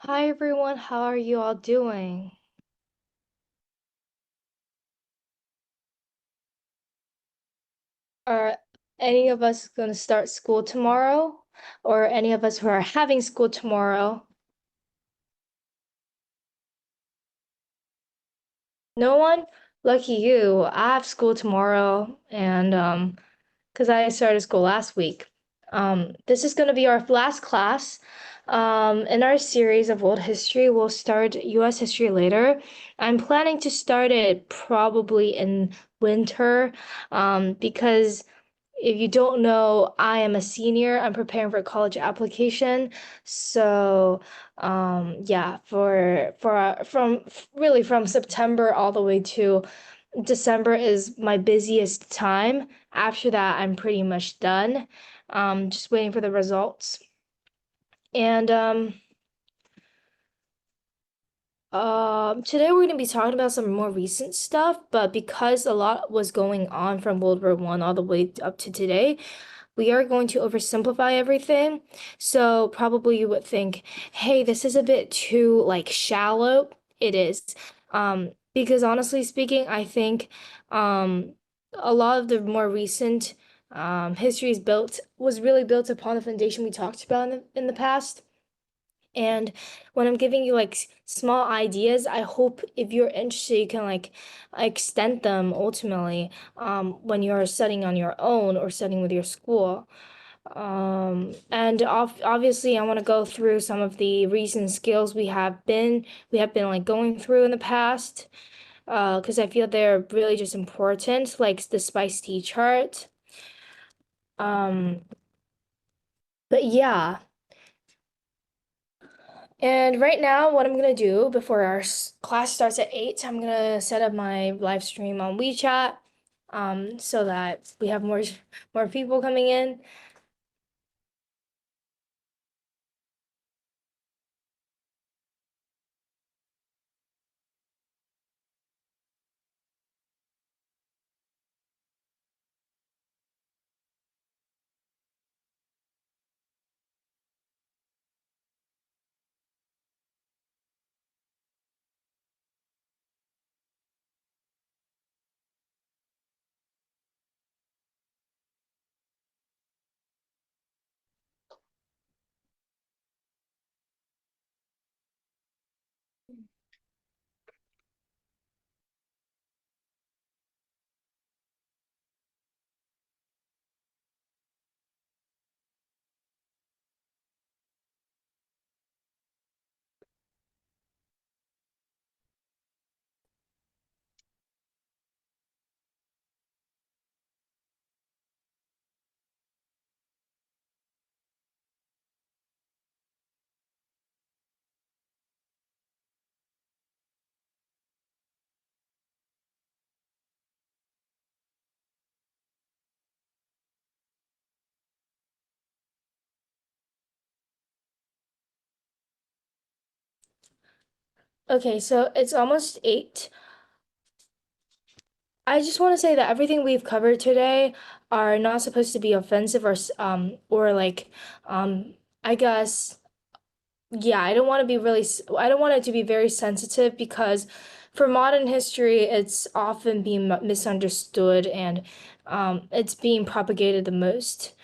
Hi everyone, how are you all doing? Are any of us going to start school tomorrow? Or any of us who are having school tomorrow? No one? Lucky you. I have school tomorrow and because I started school last week. This is going to be our last class. In our series of world history, we'll start US history later. I'm planning to start it probably in winter, because if you don't know, I am a senior. I'm preparing for a college application. So, yeah, from really from September all the way to December is my busiest time. After that, I'm pretty much done. Just waiting for the results. And today we're gonna be talking about some more recent stuff, but because a lot was going on from World War One all the way up to today, we are going to oversimplify everything. So probably you would think, hey, this is a bit too like shallow. It is. Because honestly speaking, I think a lot of the more recent history is built was really built upon the foundation we talked about in the past. And when I'm giving you like small ideas, I hope if you're interested, you can like extend them ultimately when you're studying on your own or studying with your school. And obviously, I want to go through some of the recent skills we have been like going through in the past, because I feel they're really just important, like the spice tea chart. Um, but yeah. And right now, what I'm gonna do before our class starts at 8, I'm gonna set up my live stream on WeChat, so that we have more people coming in. Okay, so it's almost 8. I just want to say that everything we've covered today are not supposed to be offensive or like I guess. Yeah, I don't want it to be very sensitive because for modern history, it's often being misunderstood and it's being propagated the most,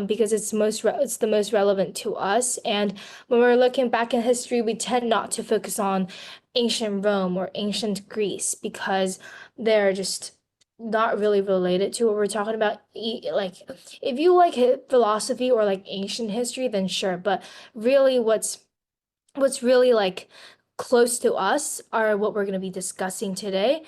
because it's the most relevant to us. And when we're looking back in history, we tend not to focus on ancient Rome or ancient Greece because they're just not really related to what we're talking about. Like, if you like philosophy or like ancient history, then sure. But really, what's really like close to us are what we're going to be discussing today.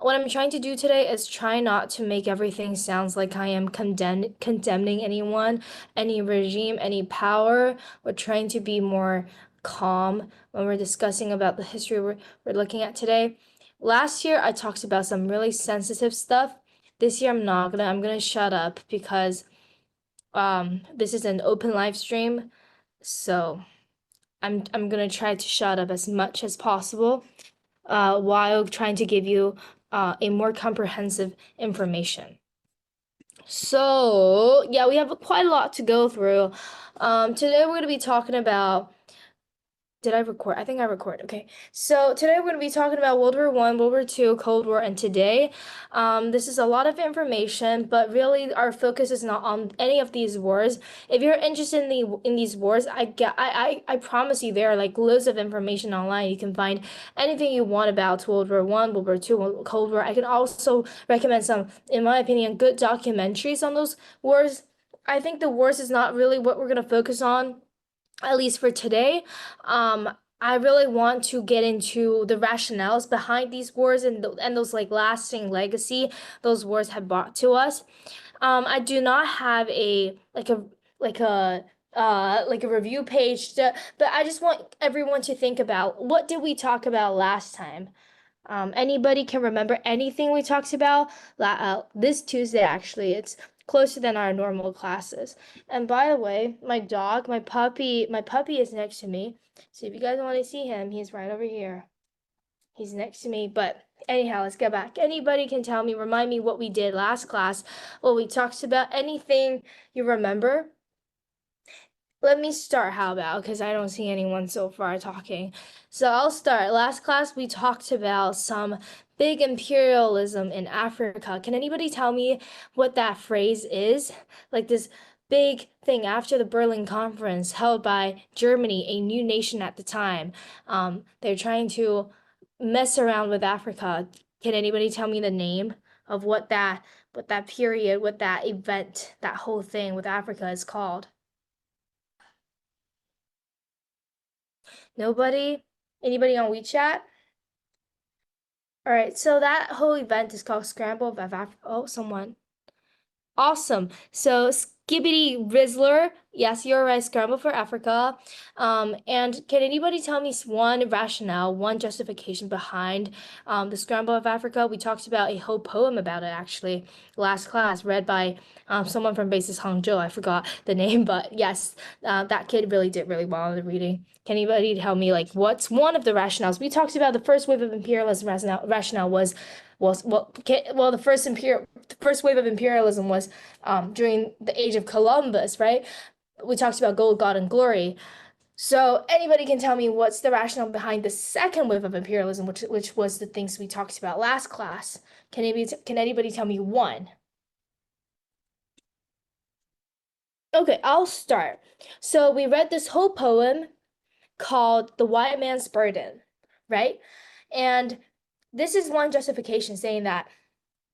What I'm trying to do today is try not to make everything sounds like I am condemning anyone, any regime, any power. We're trying to be more calm when we're discussing about the history we're looking at today. Last year I talked about some really sensitive stuff. This year I'm gonna shut up because this is an open live stream. So I'm gonna try to shut up as much as possible, while trying to give you a more comprehensive information. So yeah, we have quite a lot to go through. Today we're gonna be talking about Did I record? I think I record. Okay. So today we're going to be talking about World War One, World War Two, Cold War, and today, this is a lot of information, but really our focus is not on any of these wars. If you're interested in these wars, I promise you there are like loads of information online. You can find anything you want about World War One, World War Two, Cold War. I can also recommend some, in my opinion, good documentaries on those wars. I think the wars is not really what we're going to focus on, at least for today. I really want to get into the rationales behind these wars and those like lasting legacy those wars have brought to us. I do not have like a like a review page but I just want everyone to think about what did we talk about last time. Anybody can remember anything we talked about this Tuesday, actually. It's closer than our normal classes. And by the way, my puppy is next to me. So if you guys want to see him, he's right over here. He's next to me. But anyhow, let's get back. Anybody can tell me, remind me what we did last class, what we talked about, anything you remember. Let me start, how about? Because I don't see anyone so far talking. So I'll start. Last class, we talked about some big imperialism in Africa. Can anybody tell me what that phrase is? Like this big thing after the Berlin Conference held by Germany, a new nation at the time. They're trying to mess around with Africa. Can anybody tell me the name of what that period, what that event, that whole thing with Africa is called? Nobody? Anybody on WeChat? All right, so that whole event is called Scramble of Africa. Oh, someone. Awesome. So Skibbity Rizzler, yes, you're right, Scramble for Africa. And can anybody tell me one rationale, one justification behind the Scramble of Africa? We talked about a whole poem about it actually last class, read by someone from Basis Hangzhou. I forgot the name, but yes, that kid really did really well in the reading. Can anybody tell me like what's one of the rationales? We talked about the first wave of imperialism rationale was well the first wave of imperialism was during the age of Columbus, right? We talked about gold, God, and glory. So anybody can tell me what's the rationale behind the second wave of imperialism, which was the things we talked about last class? Can anybody tell me one? Okay, I'll start. So we read this whole poem called The White Man's Burden, right? And this is one justification saying that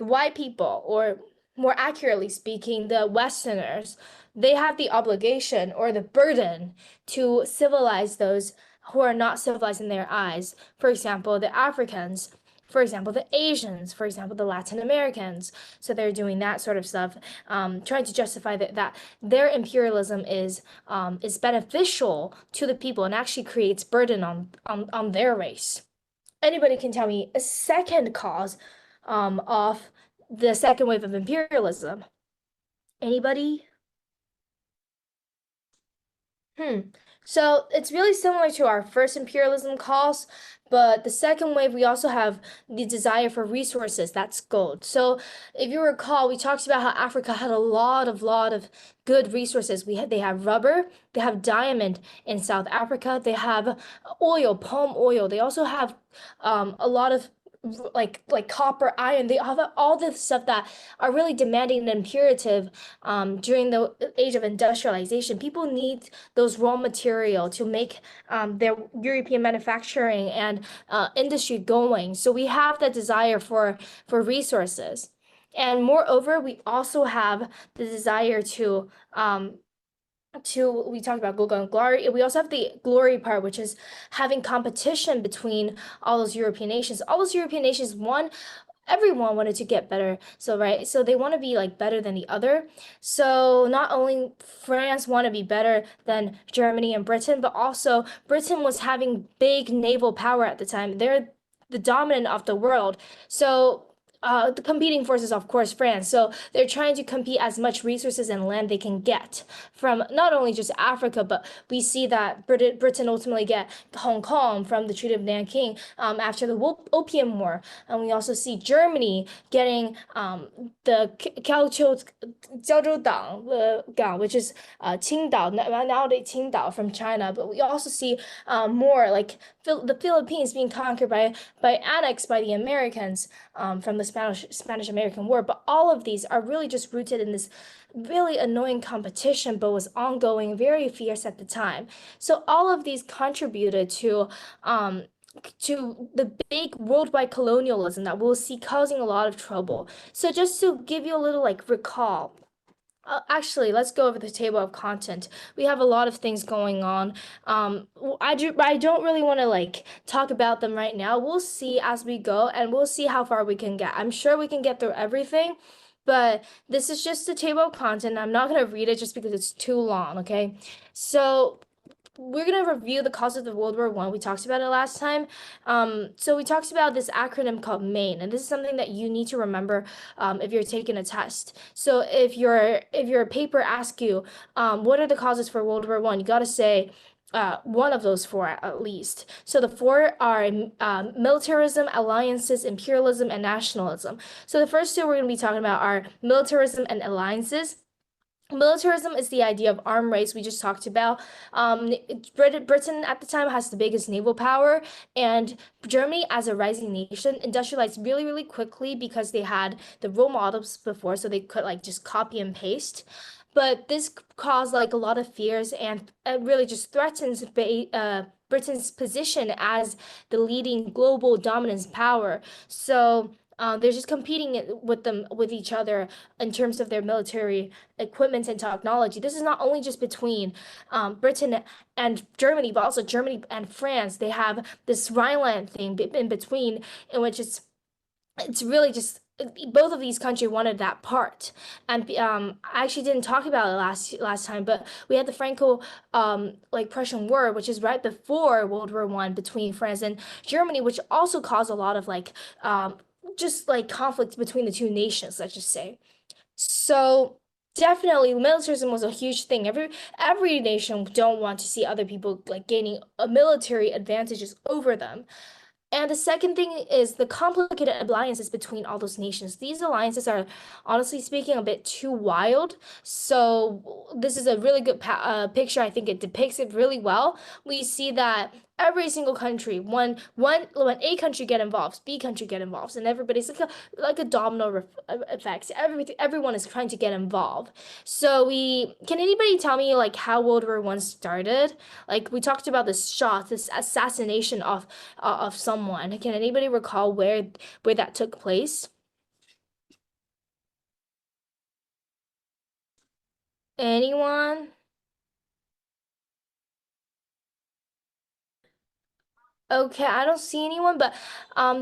the white people, or more accurately speaking, the Westerners, they have the obligation or the burden to civilize those who are not civilized in their eyes. For example, the Africans, for example, the Asians, for example, the Latin Americans. So they're doing that sort of stuff, trying to justify that their imperialism is beneficial to the people and actually creates burden on their race. Anybody can tell me a second cause of the second wave of imperialism? Anybody? Hmm. So it's really similar to our first imperialism calls, but the second wave, we also have the desire for resources. That's gold. So if you recall, we talked about how Africa had a lot of good resources. They have rubber, they have diamond in South Africa, they have oil, palm oil. They also have a lot of like copper, iron. They have all this stuff that are really demanding and imperative during the age of industrialization. People need those raw material to make their European manufacturing and industry going. So we have the desire for resources. And moreover, we also have the desire to we talked about gold and glory. We also have the glory part, which is having competition between all those European nations. All those European nations, one, everyone wanted to get better. So right, so they want to be like better than the other. So not only France want to be better than Germany and Britain, but also Britain was having big naval power at the time. They're the dominant of the world. So the competing forces, of course, France. So they're trying to compete as much resources and land they can get from not only just Africa, but we see that Britain ultimately get Hong Kong from the Treaty of Nanking after the Opium War, and we also see Germany getting the 胶州岛, which is 青岛, nowadays 青岛 from China. But we also see more like the Philippines being conquered by annexed by the Americans from the Spanish American War. But all of these are really just rooted in this really annoying competition, but was ongoing, very fierce at the time. So all of these contributed um, to the big worldwide colonialism that we'll see causing a lot of trouble. So just to give you a little like recall. Actually, let's go over the table of content. We have a lot of things going on. I don't really want to like talk about them right now. We'll see as we go, and we'll see how far we can get. I'm sure we can get through everything, but this is just the table of content. I'm not gonna read it just because it's too long, okay? So we're gonna review the cause of the World War One. We talked about it last time. So we talked about this acronym called MAIN, and this is something that you need to remember if you're taking a test. So if your paper asks you what are the causes for World War One, you gotta say one of those four at least. So the four are militarism, alliances, imperialism, and nationalism. So the first two we're going to be talking about are militarism and alliances. Militarism is the idea of arm race we just talked about. Britain at the time has the biggest naval power, and Germany, as a rising nation, industrialized really, really quickly because they had the role models before, so they could like just copy and paste. But this caused like a lot of fears and really just threatens Britain's position as the leading global dominance power. So they're just competing with each other in terms of their military equipment and technology. This is not only just between Britain and Germany, but also Germany and France. They have this Rhineland thing in between, in which it's really just both of these countries wanted that part. And I actually didn't talk about it last time, but we had the Franco like Prussian War, which is right before World War One between France and Germany, which also caused a lot of like just like conflict between the two nations, let's just say. So definitely militarism was a huge thing. Every nation don't want to see other people like gaining a military advantages over them. And the second thing is the complicated alliances between all those nations. These alliances are, honestly speaking, a bit too wild. So this is a really good picture. I think it depicts it really well. We see that every single country, when A country get involved, B country get involved, and everybody's like a domino effect. Everyone is trying to get involved. So can anybody tell me like how World War One started? Like we talked about this shot, this assassination of someone. Can anybody recall where that took place? Anyone? Okay, I don't see anyone, but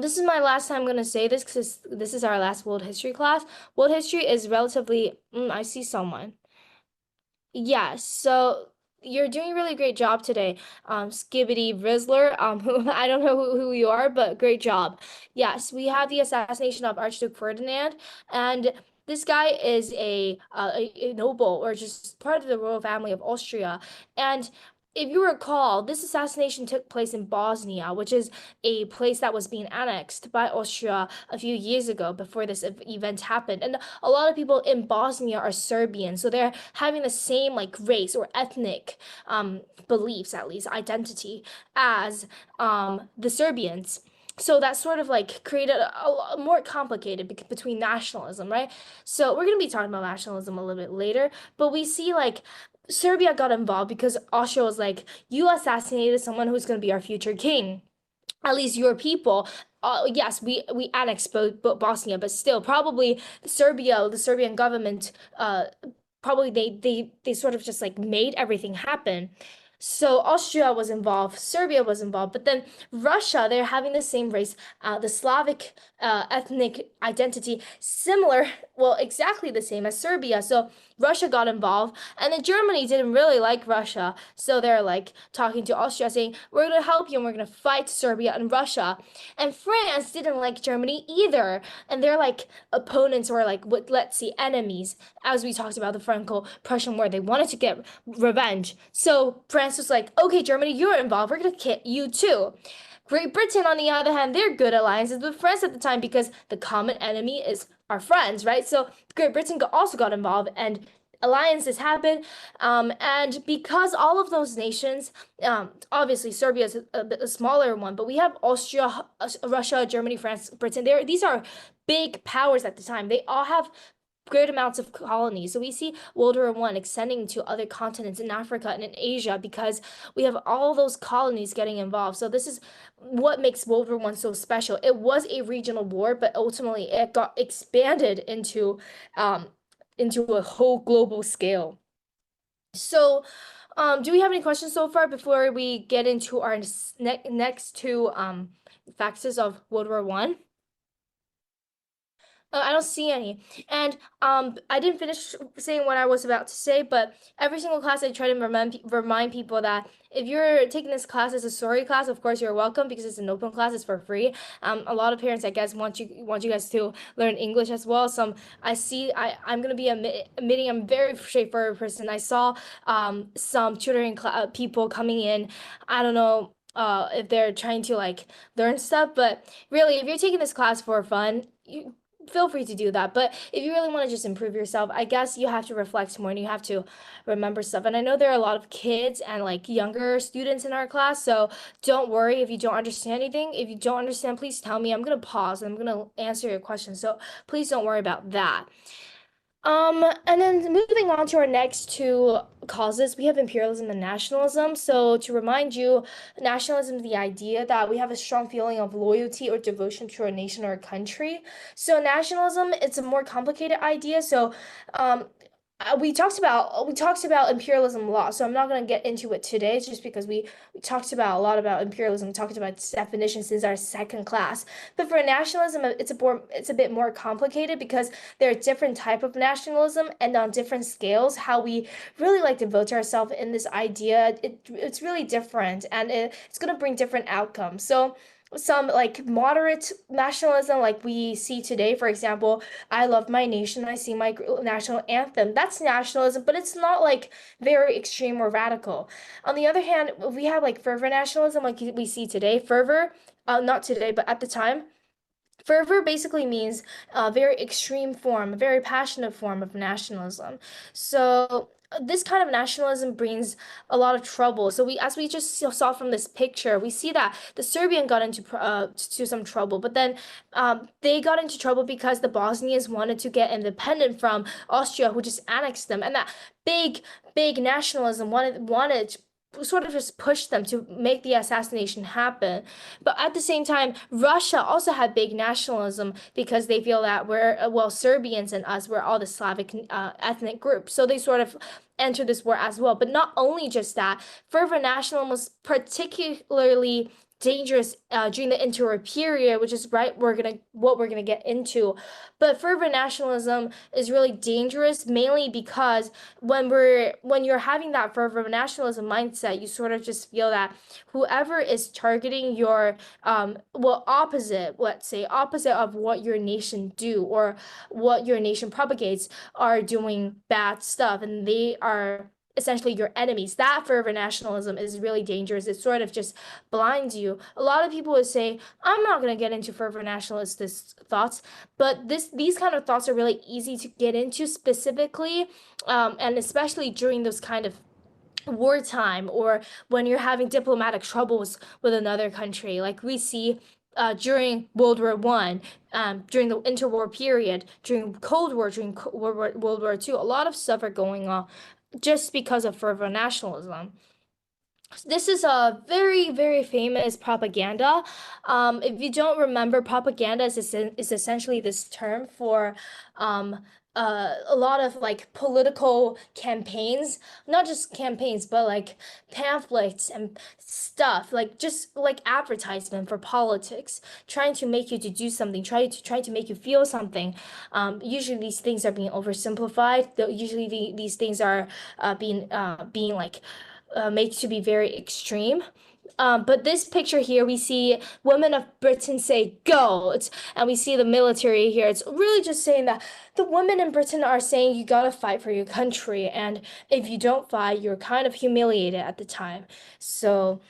this is my last time I'm gonna say this because this is our last world history class. World history is relatively, I see someone. Yeah, so you're doing a really great job today, Skibbity Rizzler. Who I don't know who you are, but great job. Yes, we have the assassination of Archduke Ferdinand, and this guy is a noble or just part of the royal family of Austria. And if you recall, this assassination took place in Bosnia, which is a place that was being annexed by Austria a few years ago before this event happened. And a lot of people in Bosnia are Serbian, so they're having the same like race or ethnic beliefs, at least identity, as the Serbians. So that sort of like created a more complicated between nationalism, right? So we're gonna be talking about nationalism a little bit later, but we see like Serbia got involved because Austria was like, you assassinated someone who's gonna be our future king, at least your people. Yes, we annexed Bosnia, but still, probably Serbia, the Serbian government, probably they sort of just like made everything happen. So Austria was involved, Serbia was involved, but then Russia, they're having the same race, the Slavic ethnic identity, similar, well, exactly the same as Serbia. So Russia got involved, and then Germany didn't really like Russia, so they're like talking to Austria, saying, "We're gonna help you, and we're gonna fight Serbia and Russia." And France didn't like Germany either, and they're like opponents or like what let's see enemies, as we talked about the Franco-Prussian War. They wanted to get revenge. So France was like, okay, Germany, you're involved. We're gonna kill you too. Great Britain, on the other hand, they're good alliances with France at the time because the common enemy is our friends, right? So Great Britain also got involved and alliances happened. And because all of those nations, obviously Serbia is a smaller one, but we have Austria, Russia, Germany, France, Britain. These are big powers at the time. They all have great amounts of colonies. So we see World War One extending to other continents in Africa and in Asia because we have all those colonies getting involved. So this is what makes World War One so special. It was a regional war, but ultimately it got expanded um, into a whole global scale. So, do we have any questions so far before we get into our next two factors of World War One? I don't see any. And I didn't finish saying what I was about to say, but every single class I try to remind people that if you're taking this class as a story class, of course you're welcome because it's an open class, it's for free. A lot of parents, I guess, want you guys to learn English as well. I'm gonna be admitting I'm a very straightforward person. I saw some tutoring people coming in. I don't know. If they're trying to like learn stuff, but really, if you're taking this class for fun, you feel free to do that. But if you really want to just improve yourself, I guess you have to reflect more and you have to remember stuff. And I know there are a lot of kids and like younger students in our class, so don't worry if you don't understand anything. If you don't understand, please tell me. I'm gonna pause and I'm gonna answer your question. So please don't worry about that. And then moving on to our next two causes, we have imperialism and nationalism. So to remind you, nationalism is the idea that we have a strong feeling of loyalty or devotion to our nation or a country. So nationalism, it's a more complicated idea. So um, we talked about imperialism a lot, so I'm not gonna get into it today, just because we talked about a lot about imperialism, we talked about its definition since our second class. But for nationalism, it's a bit more complicated because there are different type of nationalism and on different scales, how we really like to vote ourselves in this idea. It's really different and it's gonna bring different outcomes. So some like moderate nationalism like we see today, for example, I love my nation, I sing my national anthem. That's nationalism, but it's not like very extreme or radical. On the other hand, we have like fervor nationalism like we see today. Fervor, not today, but at the time, fervor basically means a very extreme form, a very passionate form of nationalism. So this kind of nationalism brings a lot of trouble. So as we just saw from this picture, we see that the Serbian got into to some trouble, but then they got into trouble because the Bosnians wanted to get independent from Austria, who just annexed them, and that big, big nationalism wanted sort of just pushed them to make the assassination happen. But at the same time, Russia also had big nationalism because they feel that well, Serbians and us, we're all the Slavic ethnic group. So they sort of entered this war as well. But not only just that, fervor nationalism was particularly dangerous during the interwar period, which is right what we're gonna get into. But fervor nationalism is really dangerous mainly because when you're having that fervor nationalism mindset, you sort of just feel that whoever is targeting your opposite, let's say opposite of what your nation do or what your nation propagates are doing bad stuff and they are essentially your enemies. That fervor nationalism is really dangerous. It sort of just blinds you. A lot of people would say, I'm not going to get into fervor nationalist thoughts, but these kind of thoughts are really easy to get into specifically, and especially during those kind of wartime or when you're having diplomatic troubles with another country, like we see during World War One, during the interwar period, during Cold War, during World War Two, a lot of stuff are going on just because of fervor nationalism. This is a very, very famous propaganda. If you don't remember, propaganda is essentially this term for a lot of like political campaigns, not just campaigns, but like pamphlets and stuff, like just like advertisement for politics, trying to make you to do something, trying to make you feel something. Usually these things are being oversimplified. Usually these things are being like made to be very extreme. But this picture here, we see women of Britain say go. And we see the military here. It's really just saying that the women in Britain are saying you gotta fight for your country. And if you don't fight, you're kind of humiliated at the time. So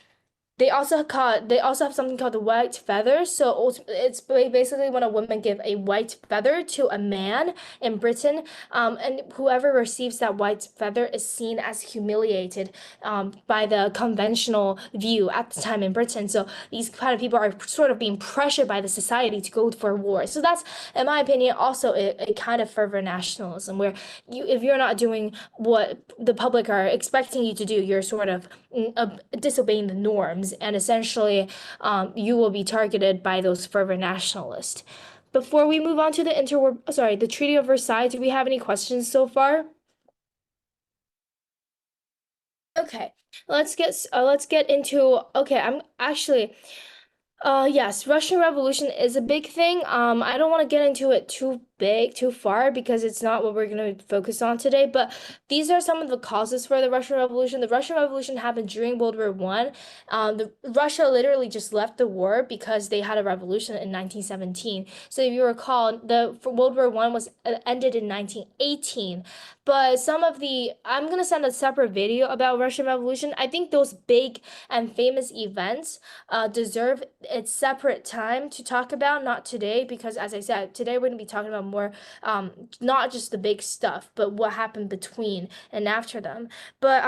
they also have something called the white feather. So it's basically when a woman give a white feather to a man in Britain, and whoever receives that white feather is seen as humiliated by the conventional view at the time in Britain. So these kind of people are sort of being pressured by the society to go for war. So that's, in my opinion, also a kind of fervor nationalism where if you're not doing what the public are expecting you to do, you're sort of disobeying the norms, and essentially, you will be targeted by those fervent nationalists. Before we move on to the Treaty of Versailles, do we have any questions so far? Okay, let's get into. Okay, I'm actually. Yes, Russian Revolution is a big thing. I don't want to get into it too far because it's not what we're going to focus on today, but these are some of the causes for the Russian Revolution. The Russian Revolution happened during World War One. Russia literally just left the war because they had a revolution in 1917. So if you recall, the for World War One was ended in 1918. But I'm gonna send a separate video about Russian Revolution. I think those big and famous events deserve its separate time to talk about, not today, because as I said, today we're going to be talking about more, not just the big stuff, but what happened between and after them. But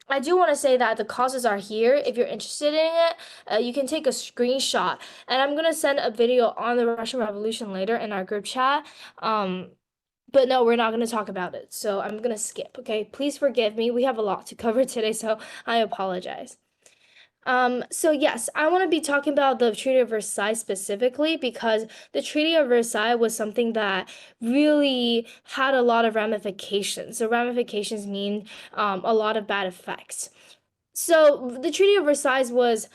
I do want to say that the causes are here. If you're interested in it, you can take a screenshot. And I'm going to send a video on the Russian Revolution later in our group chat. But no, we're not going to talk about it. So I'm going to skip, okay? Please forgive me. We have a lot to cover today, so I apologize. So yes, I want to be talking about the Treaty of Versailles specifically because the Treaty of Versailles was something that really had a lot of ramifications. So ramifications mean a lot of bad effects. So the Treaty of Versailles was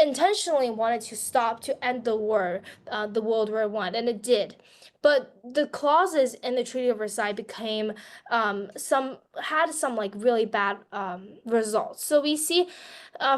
intentionally wanted to stop to end the war, the World War One, and it did. But the clauses in the Treaty of Versailles became some had some like really bad results. So we see,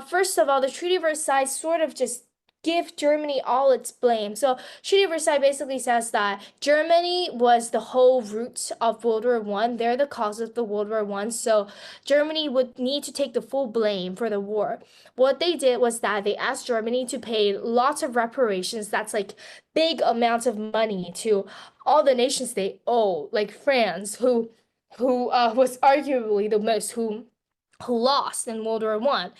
first of all, the Treaty of Versailles sort of just give Germany all its blame. So Treaty of Versailles basically says that Germany was the whole root of World War One. They're the cause of the World War One. So Germany would need to take the full blame for the war. What they did was that they asked Germany to pay lots of reparations. That's like big amounts of money to all the nations they owe, like France, who was arguably the most who lost in World War One,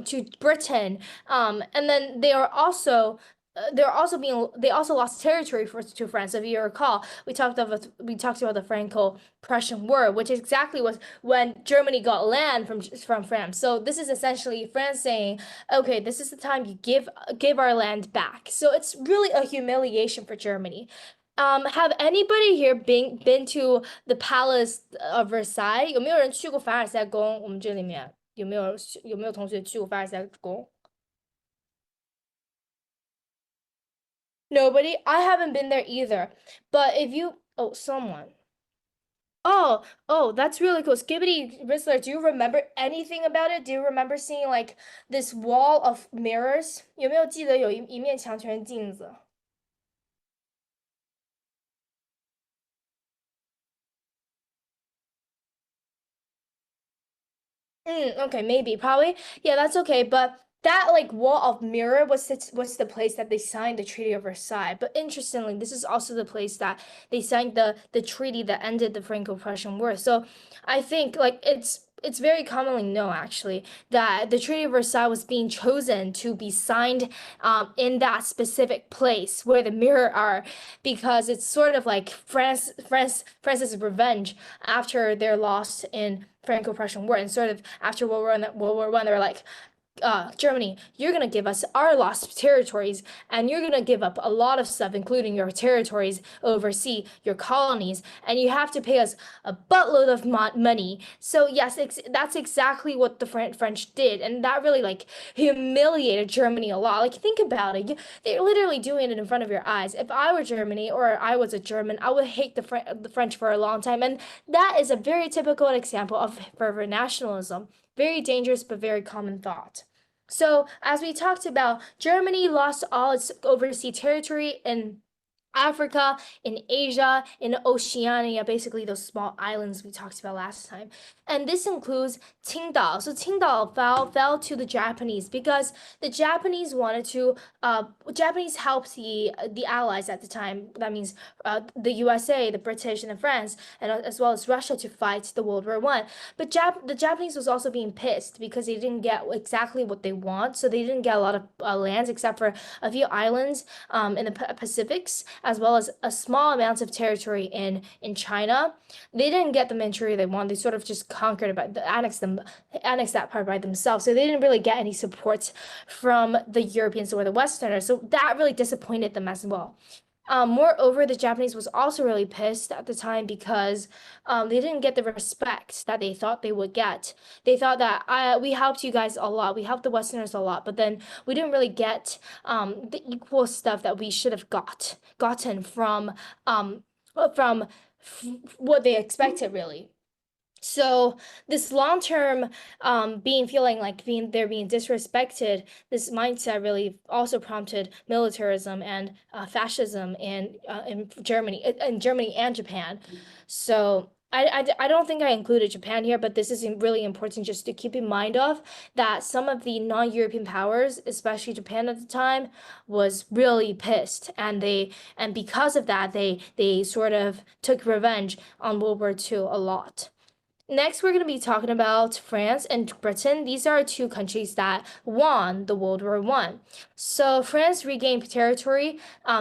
to Britain, and then they also lost territory to France. If you recall, we talked about the Franco-Prussian War, which exactly was when Germany got land from France. So this is essentially France saying, okay, this is the time you give our land back. So it's really a humiliation for Germany. Have anybody here been to the Palace of Versailles？有没有人去过凡尔赛宫？我们这里面有没有同学去过凡尔赛宫？Nobody? I haven't been there either. But if you, oh, someone. Oh, that's really cool. Skibbity Whistler, do you remember anything about it? Do you remember seeing like this wall of mirrors? 有没有记得有一面墙全是镜子？Okay, maybe, probably. Yeah, that's okay. But that like wall of mirror was the place that they signed the Treaty of Versailles. But interestingly, this is also the place that they signed the treaty that ended the Franco-Prussian War. So I think like it's very commonly known actually that the Treaty of Versailles was being chosen to be signed in that specific place where the mirror are because it's sort of like France's revenge after their loss in Franco-Prussian War, and sort of after World War One, they were like, Germany, you're gonna give us our lost territories, and you're gonna give up a lot of stuff, including your territories overseas, your colonies, and you have to pay us a buttload of money. So yes, that's exactly what the French did, and that really like humiliated Germany a lot. Like think about it, they're literally doing it in front of your eyes. If I were Germany or I was a German, I would hate the French for a long time, and that is a very typical example of fervent nationalism. Very dangerous, but very common thought. So, as we talked about, Germany lost all its overseas territory in Africa, in Asia, in Oceania, basically those small islands we talked about last time. And this includes Qingdao. So Qingdao fell to the Japanese because the Japanese wanted to Japanese helped the allies at the time. That means the USA, the British, and the France, and as well as Russia to fight the World War One. But the Japanese was also being pissed because they didn't get exactly what they want. So they didn't get a lot of lands except for a few islands in the Pacifics, as well as a small amount of territory in China. They didn't get the Manchuria they wanted. They sort of just conquered it, annexed that part by themselves. So they didn't really get any support from the Europeans or the Westerners. So that really disappointed them as well. Moreover, the Japanese was also really pissed at the time because they didn't get the respect that they thought they would get. They thought that we helped you guys a lot, we helped the Westerners a lot, but then we didn't really get the equal stuff that we should have gotten from what they expected, really. So this long term feeling like they're being disrespected, this mindset really also prompted militarism and fascism in Germany and Japan. So I don't think I included Japan here, but this is really important just to keep in mind of that some of the non-European powers, especially Japan at the time, was really pissed, and because of that they sort of took revenge on World War II a lot. Next, we're going to be talking about France and Britain. These are two countries that won the World War One. So France regained territory.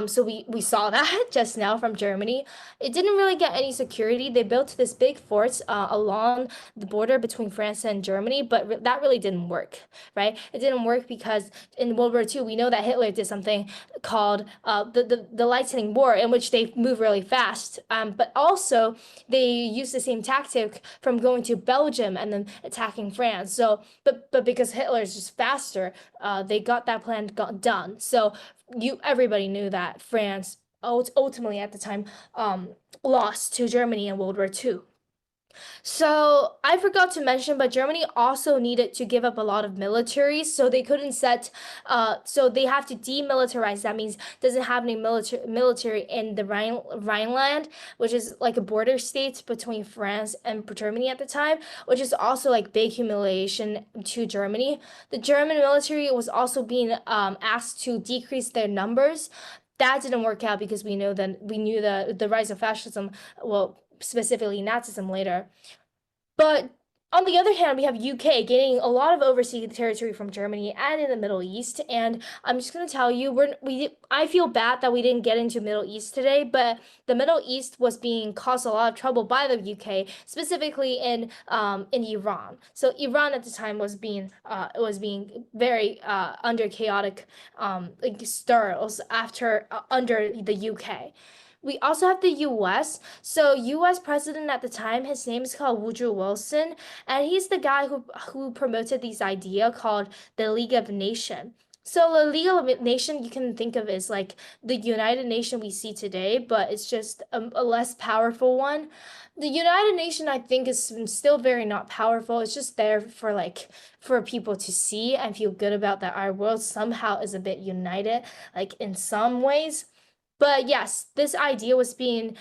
So we saw that just now from Germany. It didn't really get any security. They built this big fort along the border between France and Germany, but that really didn't work, right? It didn't work because in World War II, we know that Hitler did something called the Lightning War, in which they move really fast. But also they used the same tactic from going to Belgium and then attacking France. So, but because Hitler is just faster, they got that plan done. So everybody knew that France ultimately at the time lost to Germany in World War II. So I forgot to mention, but Germany also needed to give up a lot of military, so they couldn't so they have to demilitarize. That means doesn't have any military in the Rhineland, which is like a border state between France and Germany at the time, which is also like big humiliation to Germany. The German military was also being asked to decrease their numbers. That didn't work out because we knew the rise of fascism, well, specifically Nazism later. But on the other hand, we have UK gaining a lot of overseas territory from Germany and in the Middle East. And I'm just gonna tell you, I feel bad that we didn't get into Middle East today, but the Middle East was being caused a lot of trouble by the UK, specifically in Iran. So Iran at the time was being very under chaotic like stirs after under the UK. We also have the US. So US president at the time, his name is called Woodrow Wilson, and he's the guy who promoted this idea called the League of Nations. So the League of Nations you can think of as like the United Nation we see today, but it's just a less powerful one. The United Nation I think is still very not powerful. It's just there for for people to see and feel good about that our world somehow is a bit united, like in some ways. But yes, this idea was being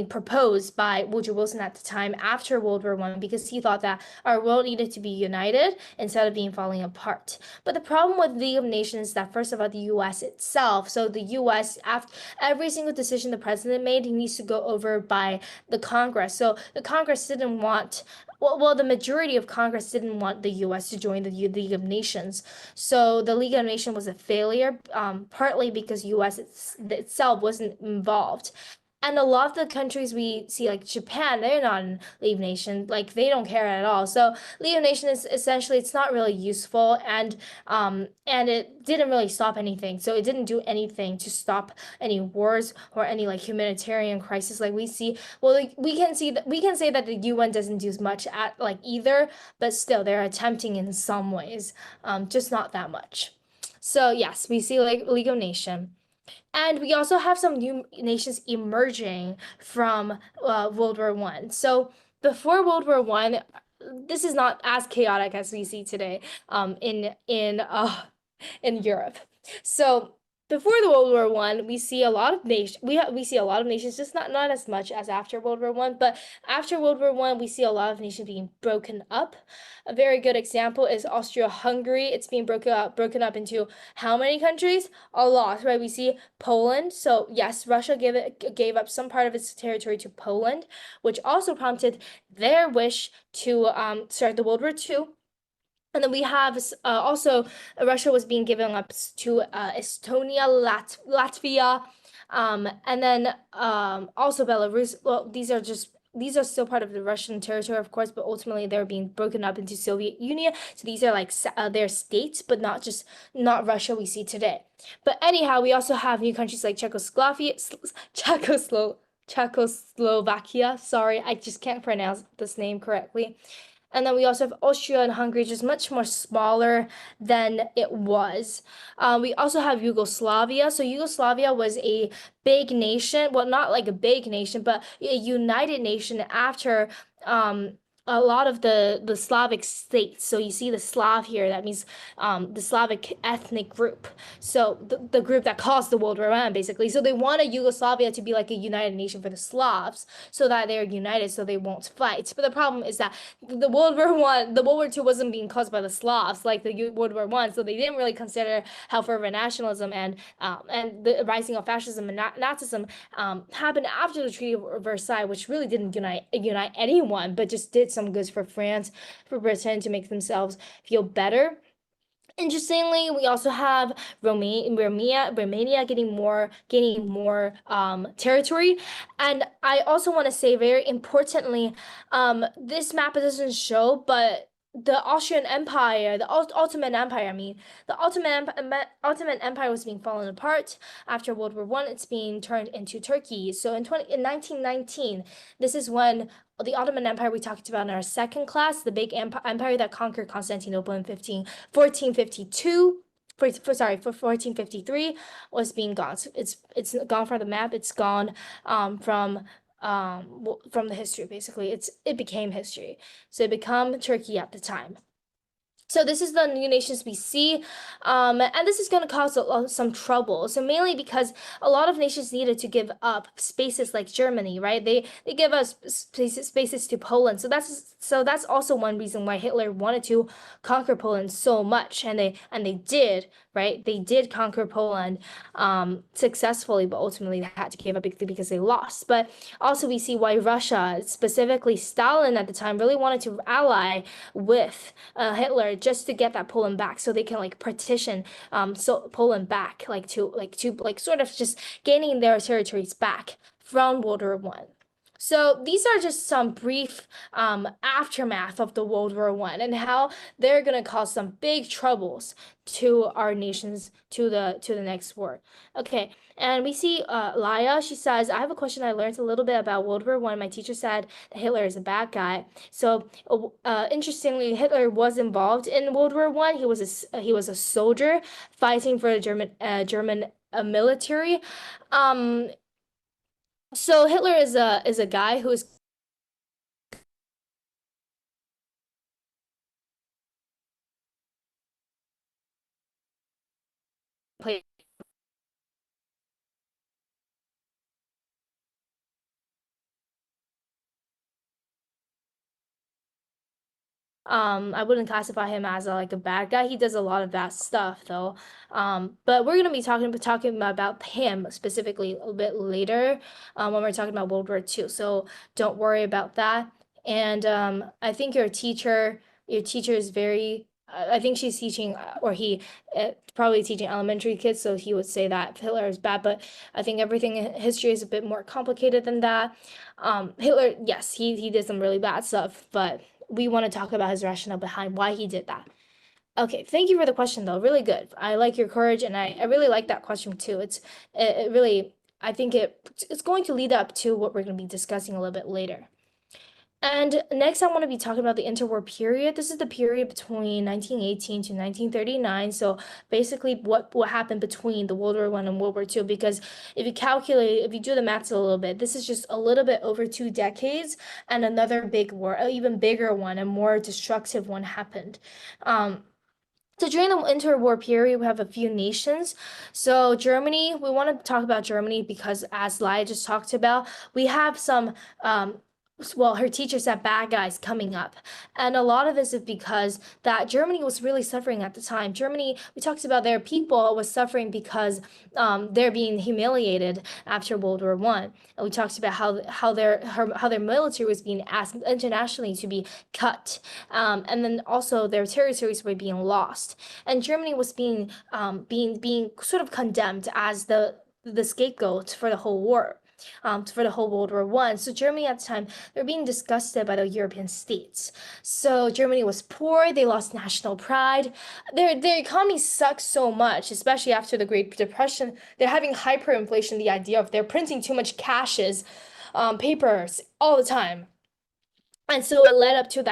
proposed by Woodrow Wilson at the time after World War One because he thought that our world needed to be united instead of being falling apart. But the problem with League of Nations is that first of all, the U.S. itself. So the U.S. after every single decision the president made, he needs to go over by the Congress. So the Congress didn't want. Well, the majority of Congress didn't want the U.S. to join the League of Nations. So the League of Nations was a failure, partly because U.S. itself wasn't involved. And a lot of the countries we see, like Japan, they're not in League of Nations. Like they don't care at all. So League of Nations is essentially it's not really useful, and it didn't really stop anything. So it didn't do anything to stop any wars or any like humanitarian crisis like we see. Well, like we can say that the UN doesn't do as much at like either, but still they're attempting in some ways, just not that much. So yes, we see like League of Nations. And we also have some new nations emerging from World War One. So before World War One, this is not as chaotic as we see today in Europe. So before the World War One, we see a lot of we see a lot of nations, just not as much as after World War One, but after World War One, we see a lot of nations being broken up. A very good example is Austria-Hungary. It's being broken up into how many countries? A lot, right? We see Poland. So yes, Russia gave up some part of its territory to Poland, which also prompted their wish to start the World War Two. And then we have also Russia was being given up to Estonia, Latvia, and then also Belarus. Well, these are still part of the Russian territory, of course, but ultimately they're being broken up into Soviet Union. So these are like their states, but not Russia we see today. But anyhow, we also have new countries like Czechoslovakia. Sorry, I just can't pronounce this name correctly. And then we also have Austria and Hungary, just much more smaller than it was. We also have Yugoslavia. So Yugoslavia was a big nation. Well, not like a big nation, but a united nation after a lot of the Slavic states. So you see the Slav here. That means the Slavic ethnic group. So the group that caused the World War I, basically. So they wanted Yugoslavia to be like a united nation for the Slavs, so that they're united, so they won't fight. But the problem is that the World War II wasn't being caused by the Slavs like the World War One, so they didn't really consider how further nationalism and the rising of fascism and Nazism happened after the Treaty of Versailles, which really didn't unite anyone, but just did some goods for France, for Britain to make themselves feel better. Interestingly, we also have Romania gaining more territory, and I also want to say very importantly, this map doesn't show, but the Austrian Empire, the Ottoman Empire, I mean, the Ottoman Empire was being fallen apart after World War One. It's being turned into Turkey. So in 1919, this is when the Ottoman Empire we talked about in our second class, the big empire that conquered Constantinople in 1452, for 1453 was being gone. So it's gone from the map. It's gone from the history basically. It became history. So it became Turkey at the time. So this is the new nations we see, and this is going to cause some trouble. So mainly because a lot of nations needed to give up spaces like Germany, right? They give us spaces to Poland. So that's also one reason why Hitler wanted to conquer Poland so much, and they did, right? They did conquer Poland successfully, but ultimately they had to give up because they lost. But also we see why Russia, specifically Stalin at the time, really wanted to ally with Hitler just to get that Poland back, so they can like partition Poland back, like sort of just gaining their territories back from World War One. So these are just some brief aftermath of the World War One and how they're gonna cause some big troubles to our nations to the next war. Okay, and we see Laya. She says, "I have a question. I learned a little bit about World War One. My teacher said that Hitler is a bad guy. So interestingly, Hitler was involved in World War One. He was a soldier fighting for the German military. Um, so Hitler is a guy who is played. I wouldn't classify him as like a bad guy. He does a lot of bad stuff though. But we're gonna be talking about him specifically a little bit later, when we're talking about World War II. So don't worry about that. And I think your teacher is very I think she's teaching, or he probably teaching elementary kids, so he would say that Hitler is bad. But I think everything in history is a bit more complicated than that. Hitler, yes, he did some really bad stuff, but we want to talk about his rationale behind why he did that. Okay, thank you for the question though. Really good. I like your courage, and I really like that question too. It really, I think it's going to lead up to what we're going to be discussing a little bit later. And next, I want to be talking about the interwar period. This is the period between 1918 to 1939. So basically, what happened between the World War One and World War Two? Because if you do the maths a little bit, this is just a little bit over 2 decades, and another big war, an even bigger one, a more destructive one happened. Um, so during the interwar period, we have a few nations. So Germany, we want to talk about Germany because as Lai just talked about, we have some well, her teacher said bad guys coming up. And a lot of this is because that Germany was really suffering at the time. Germany, we talked about their people was suffering because they're being humiliated after World War One. And we talked about how their military was being asked internationally to be cut, and then also their territories were being lost, and Germany was being sort of condemned as the scapegoat for the whole war. For the whole World War One. So Germany at the time, they're being disgusted by the European states. So Germany was poor, they lost national pride. Their economy sucks so much, especially after the Great Depression. They're having hyperinflation, the idea of they're printing too much cashes, papers all the time. And so it led up to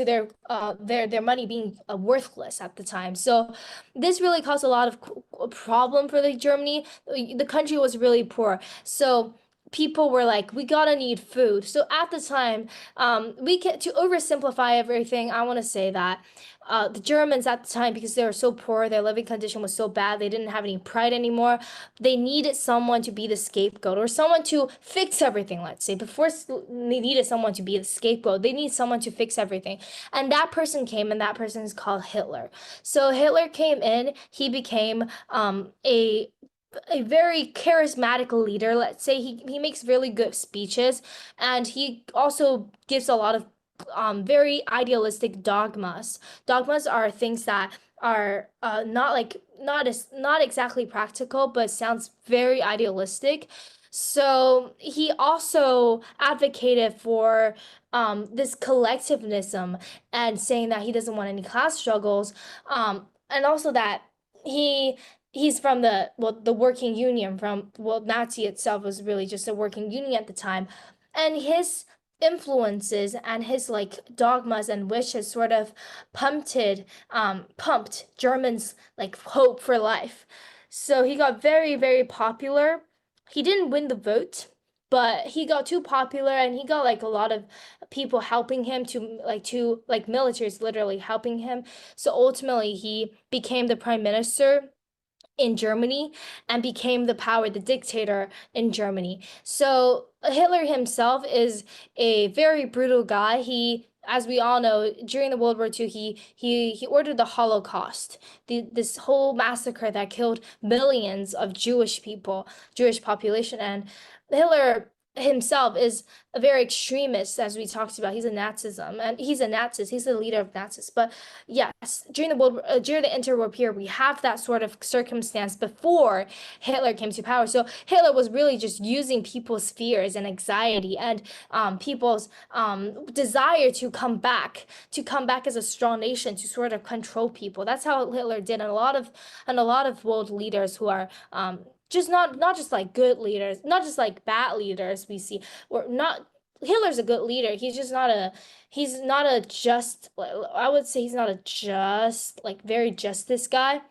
their money being worthless at the time. So this really caused a lot of problem for the Germany. The country was really poor. So people were like, we gotta need food. So at the time, we can to oversimplify everything, I want to say that the Germans at the time, because they were so poor, their living condition was so bad, they didn't have any pride anymore. They needed someone to be the scapegoat or someone to fix everything, let's say. Before they needed someone to be the scapegoat, they need someone to fix everything. And that person came, and that person is called Hitler. So Hitler came in, he became a very charismatic leader. Let's say he makes really good speeches, and he also gives a lot of very idealistic dogmas. Dogmas are things that are not exactly practical, but sounds very idealistic. So he also advocated for this collectivism and saying that he doesn't want any class struggles, and also that he he's from the working union from Nazi itself was really just a working union at the time, and his influences and his like dogmas and wishes sort of pumped Germans like hope for life. So he got very popular. He didn't win the vote, but he got too popular, and he got like a lot of people helping him to militaries literally helping him. So ultimately he became the prime minister in Germany and became the dictator in Germany. So Hitler himself is a very brutal guy. As we all know, during the World War II, he ordered the Holocaust, this whole massacre that killed millions of Jewish people, Jewish population, and Hitler himself is a very extremist, as we talked about. He's a Nazism, and he's a Nazist. He's the leader of Nazis. But yes, during the interwar period, we have that sort of circumstance before Hitler came to power. So Hitler was really just using people's fears and anxiety and people's desire to come back as a strong nation to sort of control people. That's how Hitler did, and a lot of world leaders who are just not just like good leaders, not just like bad leaders we see, or not. Hitler's a good leader. He's not a just, I would say he's not a just, like very justice guy,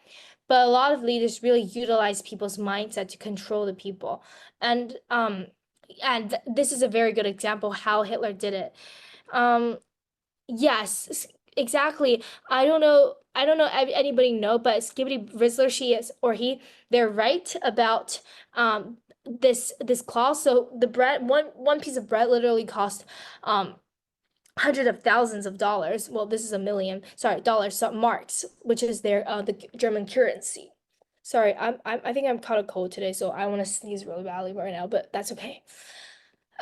but a lot of leaders really utilize people's mindset to control the people. And this is a very good example how Hitler did it. Um Yes, exactly. I don't know if anybody know, but Skibbity Rizzler, she is or he, they're right about this clause. So the bread, one piece of bread literally cost hundreds of thousands of dollars. Well, this is a million, sorry, dollars, so marks, which is their the German currency. Sorry, I think I'm caught a cold today, so I want to sneeze really badly right now, but that's okay.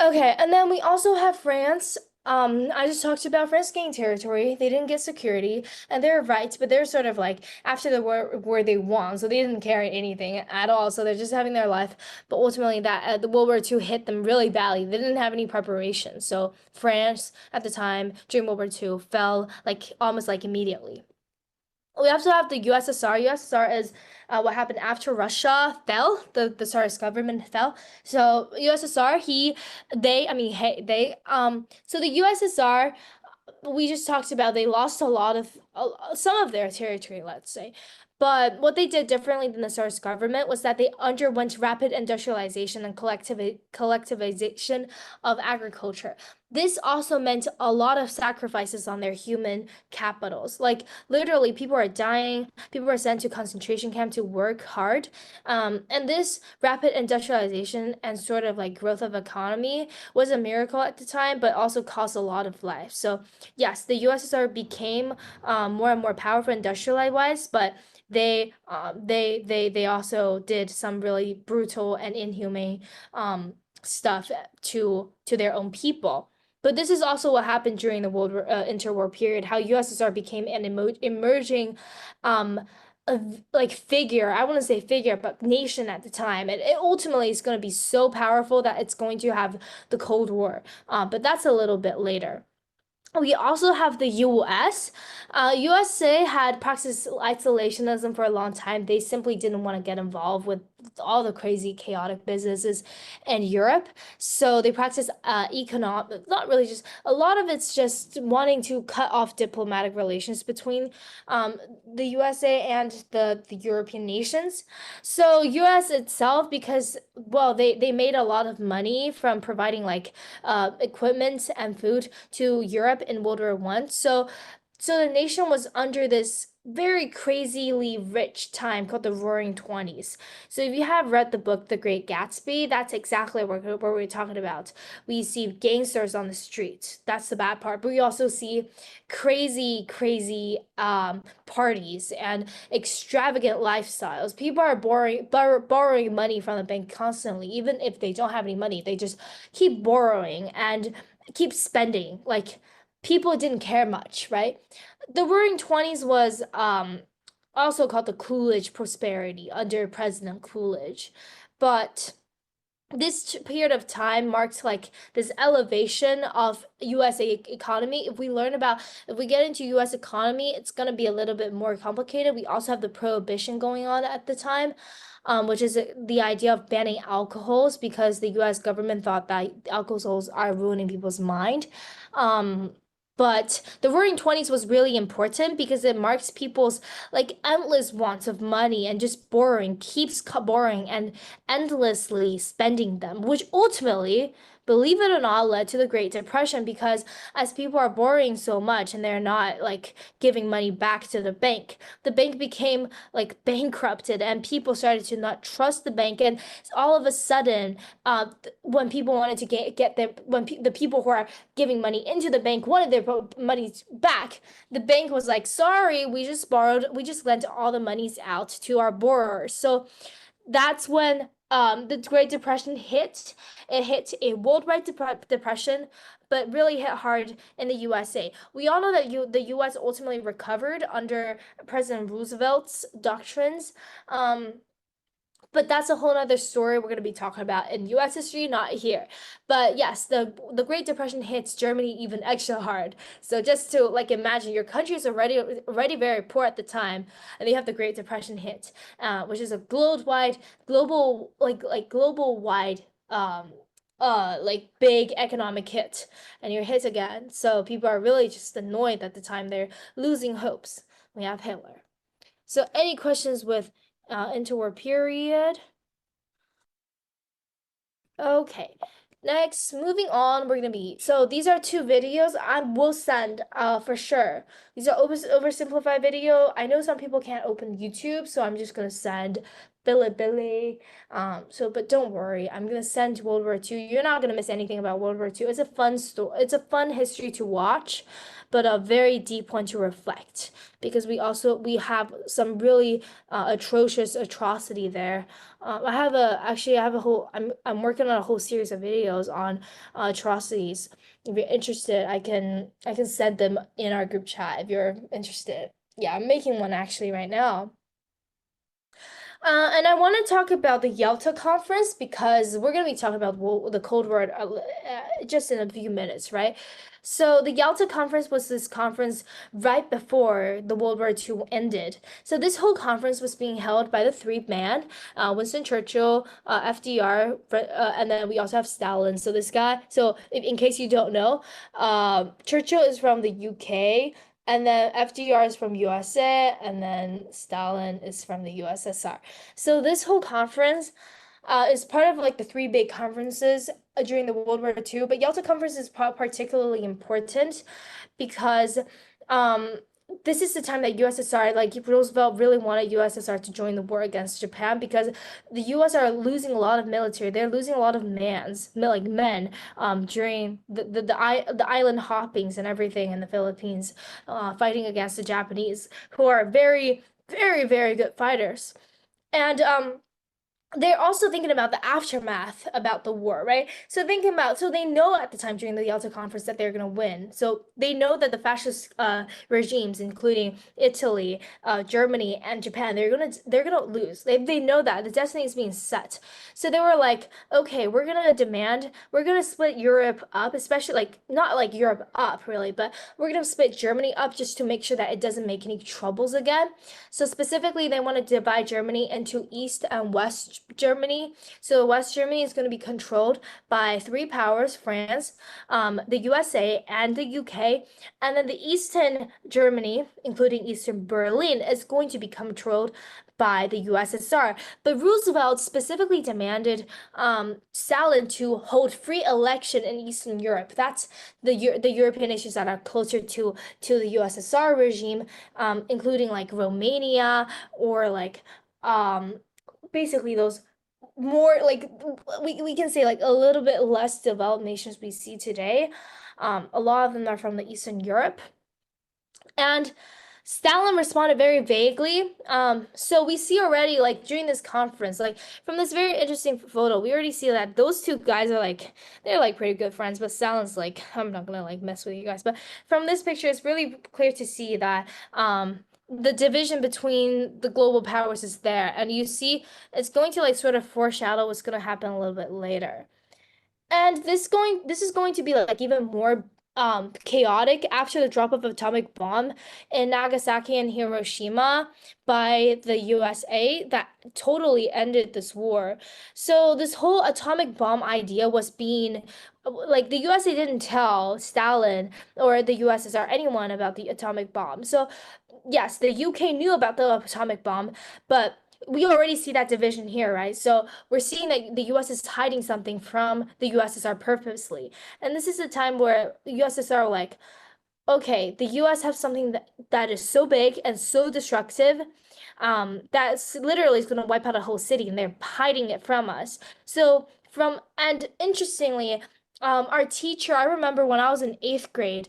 Okay, and then we also have France. I just talked about France gaining territory. They didn't get security, and they're right, but they're sort of like after the war they won, so they didn't carry anything at all. So they're just having their life. But ultimately, that the World War II hit them really badly. They didn't have any preparation. So France at the time during World War II fell like almost like immediately. We also have the USSR. USSR is what happened after Russia fell. The Tsarist government fell. So USSR, I mean, hey, so the USSR we just talked about they lost a lot of some of their territory, let's say. But what they did differently than the Tsarist government was that they underwent rapid industrialization and collectivization of agriculture. This also meant a lot of sacrifices on their human capitals. Like literally, people are dying, people are sent to concentration camp to work hard. And this rapid industrialization and sort of like growth of economy was a miracle at the time, but also cost a lot of lives. So yes, the USSR became more and more powerful industrialized wise, but they also did some really brutal and inhumane stuff to their own people. But this is also what happened during the interwar period, how USSR became an emerging um, like figure, I want to say figure, but nation at the time. And it ultimately is going to be so powerful that it's going to have the Cold War. But that's a little bit later. We also have the US. USA had practiced isolationism for a long time. They simply didn't want to get involved with all the crazy, chaotic businesses in Europe. So they practiced economic, not really just, a lot of it's just wanting to cut off diplomatic relations between the USA and the European nations. So US itself, because, well, they made a lot of money from providing like equipment and food to Europe in World War One. So the nation was under this very crazily rich time called the Roaring Twenties. So if you have read the book The Great Gatsby, that's exactly what we're talking about. We see gangsters on the street. That's the bad part. But we also see crazy parties and extravagant lifestyles. People are borrowing money from the bank constantly, even if they don't have any money. They just keep borrowing and keep spending. Like people didn't care much, right? The Roaring Twenties was also called the Coolidge prosperity under President Coolidge, but this period of time marked like this elevation of USA economy. If we get into US economy, it's going to be a little bit more complicated. We also have the prohibition going on at the time, which is the idea of banning alcohols because the US government thought that alcohols are ruining people's mind. But the Roaring Twenties was really important because it marks people's like endless wants of money and just borrowing, keeps borrowing and endlessly spending them, which ultimately, believe it or not, led to the Great Depression because as people are borrowing so much and they're not like giving money back to the bank became like bankrupted and people started to not trust the bank. And all of a sudden, when people wanted to get their, when pe the people who are giving money into the bank wanted their money back, the bank was like, sorry, we just lent all the monies out to our borrowers. So that's when the Great Depression hit. It hit a worldwide depression, but really hit hard in the USA. We all know that the US ultimately recovered under President Roosevelt's doctrines. But that's a whole other story we're going to be talking about in US history, not here. But yes, the Great Depression hits Germany even extra hard. So just to like imagine your country is already very poor at the time, and you have the Great Depression hit, which is a global wide like big economic hit, and you're hit again. So people are really just annoyed at the time. They're losing hopes. We have Hitler. So any questions with interwar period? Okay. Next, moving on, we're gonna be so these are two videos I will send for sure. These are oversimplified video. I know some people can't open YouTube, so I'm just gonna send Bilibili. But don't worry, I'm gonna send World War II. You're not gonna miss anything about World War II. It's a fun story. It's a fun history to watch, but a very deep one to reflect because we have some really atrocious atrocity there. I have a whole I'm working on a whole series of videos on atrocities. If you're interested, I can send them in our group chat if you're interested. Yeah, I'm making one actually right now. And I want to talk about the Yalta Conference because we're going to be talking about the Cold War just in a few minutes, right? So the Yalta Conference was this conference right before the World War II ended. So this whole conference was being held by the three man, Winston Churchill, FDR, and then we also have Stalin. So this guy, so in case you don't know, Churchill is from the UK. And then FDR is from USA, and then Stalin is from the USSR. So this whole conference is part of like the three big conferences during the World War II. But Yalta Conference is particularly important because um, this is the time that USSR, like Roosevelt really wanted USSR to join the war against Japan because the US are losing a lot of military. They're losing a lot of like men, during the island hoppings and everything in the Philippines, fighting against the Japanese, who are very, very, very good fighters. And they're also thinking about the aftermath about the war, right? So they know at the time during the Yalta Conference that they're going to win. So they know that the fascist regimes, including Italy, Germany, and Japan, they're gonna lose. They know that the destiny is being set. So they were like, okay, we're gonna split Europe up, especially like not like Europe up really, but we're gonna split Germany up just to make sure that it doesn't make any troubles again. So specifically, they want to divide Germany into East and West Germany. So West Germany is going to be controlled by three powers, France, the USA, and the UK. And then the Eastern Germany, including Eastern Berlin, is going to be controlled by the USSR. But Roosevelt specifically demanded Stalin to hold free election in Eastern Europe. That's the European nations that are closer to the USSR regime, including like Romania or like um, basically those more like we can say like a little bit less developed nations we see today. A lot of them are from the Eastern Europe. And Stalin responded very vaguely. So we see already, like during this conference, like from this very interesting photo, we already see that those two guys are like they're like pretty good friends, but Stalin's like, I'm not gonna like mess with you guys. But from this picture, it's really clear to see that the division between the global powers is there, and you see it's going to like sort of foreshadow what's gonna happen a little bit later. And this is going to be like even more chaotic after the drop of atomic bomb in Nagasaki and Hiroshima by the USA that totally ended this war. So this whole atomic bomb idea was being like the USA didn't tell Stalin or the USSR anyone about the atomic bomb. So yes, the UK knew about the atomic bomb, but we already see that division here, right? So we're seeing that the US is hiding something from the USSR purposely. And this is a time where the USSR are like, okay, the US have something that is so big and so destructive, that's literally is going to wipe out a whole city and they're hiding it from us. And interestingly, our teacher, I remember when I was in eighth grade,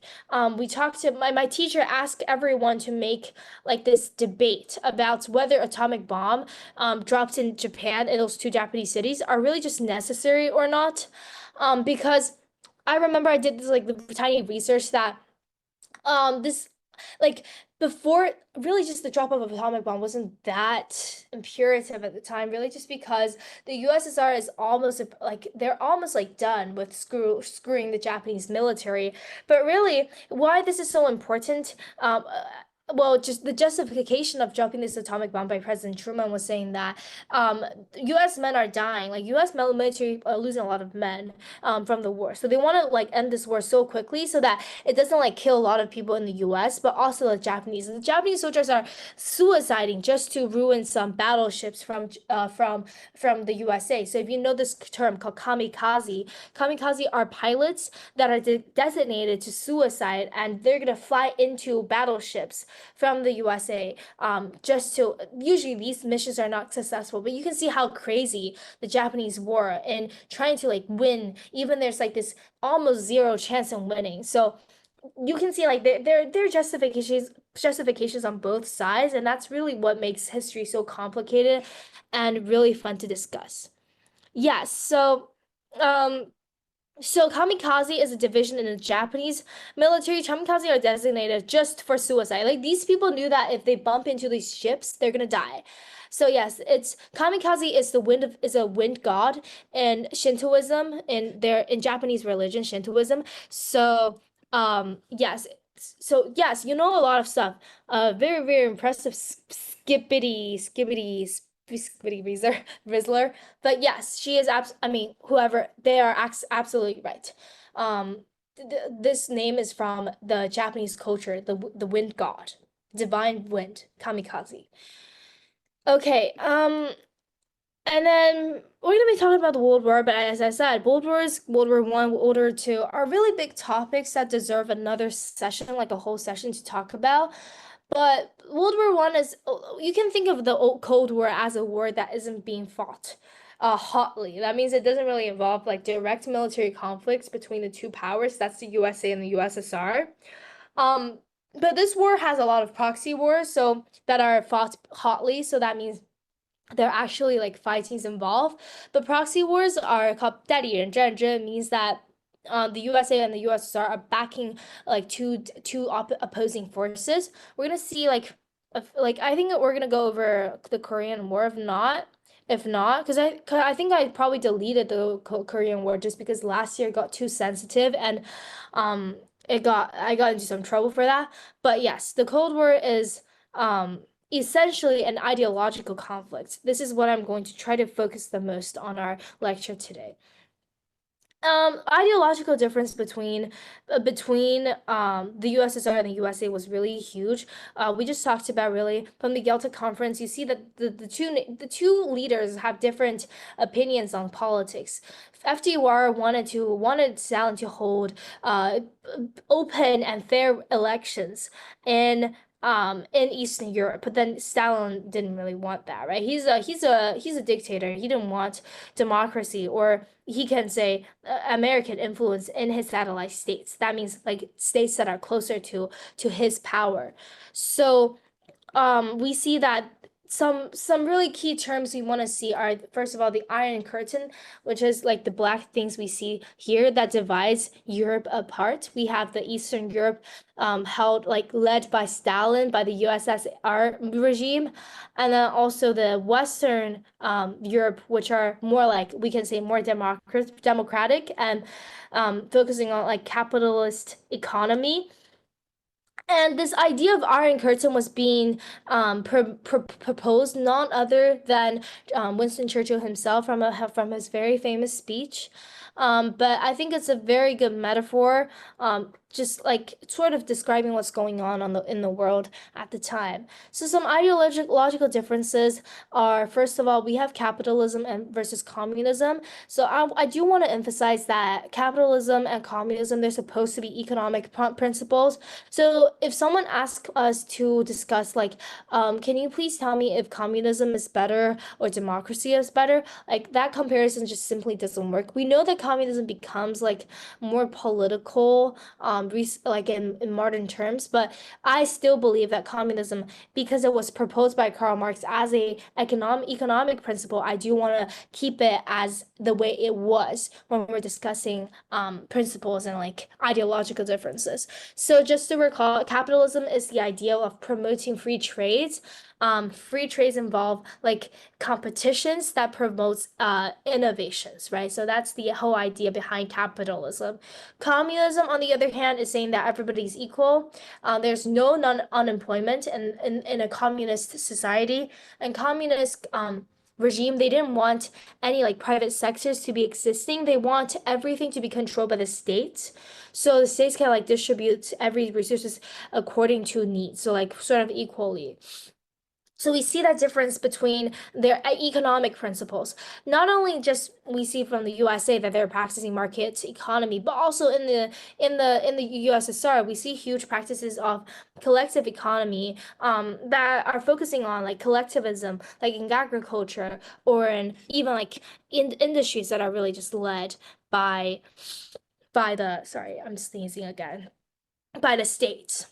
we talked to my teacher asked everyone to make like this debate about whether atomic bomb dropped in Japan in those two Japanese cities are really just necessary or not. Because I remember I did this like the tiny research that this like before really just the drop of an atomic bomb wasn't that imperative at the time, really just because the USSR is almost like they're almost like done with screwing the Japanese military. But really, why this is so important, well, just the justification of dropping this atomic bomb by President Truman was saying that U.S. men are dying, like U.S. military are losing a lot of men from the war. So they want to like end this war so quickly so that it doesn't like kill a lot of people in the US, but also the Japanese. And the Japanese soldiers are suiciding just to ruin some battleships from the USA. So if you know this term called kamikaze, kamikaze are pilots that are designated to suicide and they're gonna fly into battleships from the USA, just to usually these missions are not successful, but you can see how crazy the Japanese were in trying to like win, even there's like this almost zero chance in winning. So you can see like their justifications on both sides, and that's really what makes history so complicated and really fun to discuss. Yes, um so kamikaze is a division in the Japanese military. Kamikaze are designated just for suicide. Like these people knew that if they bump into these ships, they're gonna die. So yes, it's kamikaze is the is a wind god in Shintoism in Japanese religion, Shintoism. So yes. So yes, you know a lot of stuff. Very, very impressive skippity Rizzler. But yes, she is I mean, whoever they are absolutely right. This name is from the Japanese culture, the wind god, divine wind, kamikaze. Okay, and then we're gonna be talking about the World War, but as I said, World Wars, World War One, World War Two are really big topics that deserve another session, like a whole session to talk about. But World War One is, you can think of the old Cold War as a war that isn't being fought hotly. That means it doesn't really involve like direct military conflicts between the two powers. That's the USA and the USSR. Um, but this war has a lot of proxy wars, so that are fought hotly. So that means they're actually like fightings involved. But proxy wars are called 代理人战争, means that the USA and the USSR are backing like two opposing forces. We're gonna see like like I think that we're gonna go over the Korean War. If not, cause I think I probably deleted the Korean War just because last year got too sensitive and um I got into some trouble for that. But yes, the Cold War is essentially an ideological conflict. This is what I'm going to try to focus the most on our lecture today. Ideological difference between the USSR and the USA was really huge. We just talked about really from the Yalta Conference. You see that the two leaders have different opinions on politics. FDR wanted Stalin to hold open and fair elections in Eastern Europe, but then Stalin didn't really want that, right? He's a dictator. He didn't want democracy, or he can say American influence in his satellite states. That means like states that are closer to his power. So we see that some really key terms we want to see are first of all the Iron Curtain, which is like the black things we see here that divides Europe apart. We have the Eastern Europe held like led by Stalin by the USSR regime, and then also the Western Europe, which are more like we can say more democratic and focusing on like capitalist economy. And this idea of Iron Curtain was being proposed none other than Winston Churchill himself from his very famous speech. But I think it's a very good metaphor, just like sort of describing what's going on in the world at the time. So some ideological differences are, first of all, we have capitalism and versus communism. So I do want to emphasize that capitalism and communism, they're supposed to be economic principles. So if someone asks us to discuss like, can you please tell me if communism is better or democracy is better? Like that comparison just simply doesn't work. We know that communism becomes like more political, like in modern terms, but I still believe that communism, because it was proposed by Karl Marx as a economic principle, I do want to keep it as the way it was when we're discussing principles and like ideological differences. So just to recall, capitalism is the idea of promoting free trades. Free trades involve like competitions that promotes innovations, right? So that's the whole idea behind capitalism. Communism, on the other hand, is saying that everybody's equal. There's no unemployment in a communist society, and communist regime, they didn't want any like private sectors to be existing. They want everything to be controlled by the state. So the states can like distribute every resources according to needs. So like sort of equally. So we see that difference between their economic principles. Not only just we see from the USA that they're practicing market economy, but also in the USSR, we see huge practices of collective economy that are focusing on like collectivism, like in agriculture or in even like in industries that are really just led by by the sorry, I'm sneezing again, by the state.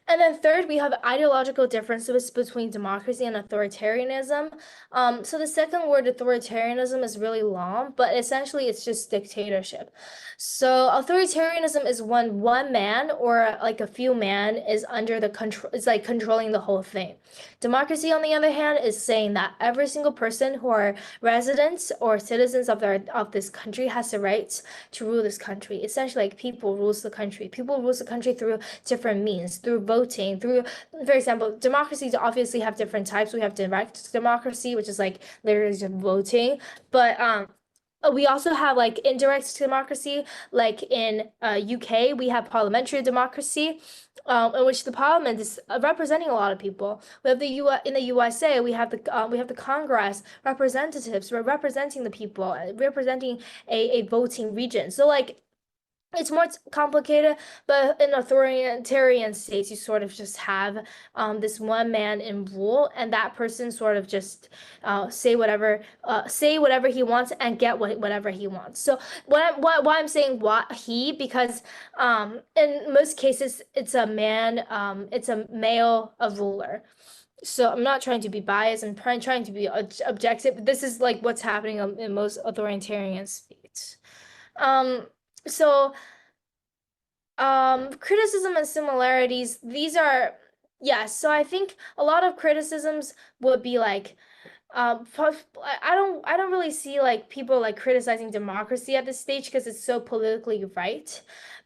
And then third, we have ideological differences between democracy and authoritarianism. So the second word, authoritarianism, is really long, but essentially it's just dictatorship. So authoritarianism is when one man or like a few man is under the control, is like controlling the whole thing. Democracy, on the other hand, is saying that every single person who are residents or citizens of this country has the rights to rule this country. Essentially, like people rules the country. People rules the country through different means, through voting, through, for example, democracies obviously have different types. We have direct democracy, which is like literally just voting, but we also have like indirect democracy, like in UK, we have parliamentary democracy, in which the parliament is representing a lot of people. We have the in the USA, we have the Congress representatives. We're representing the people, representing a voting region. So like it's more complicated, but in authoritarian states, you sort of just have this one man in rule, and that person sort of just say whatever he wants and get whatever he wants. So why I'm saying what he because in most cases it's a male a ruler. So I'm not trying to be biased. I'm trying to be objective. This is like what's happening in most authoritarian states. Um, so criticism and similarities, these are, yes, so I think a lot of criticisms would be like, I don't really see like people like criticizing democracy at this stage because it's so politically right.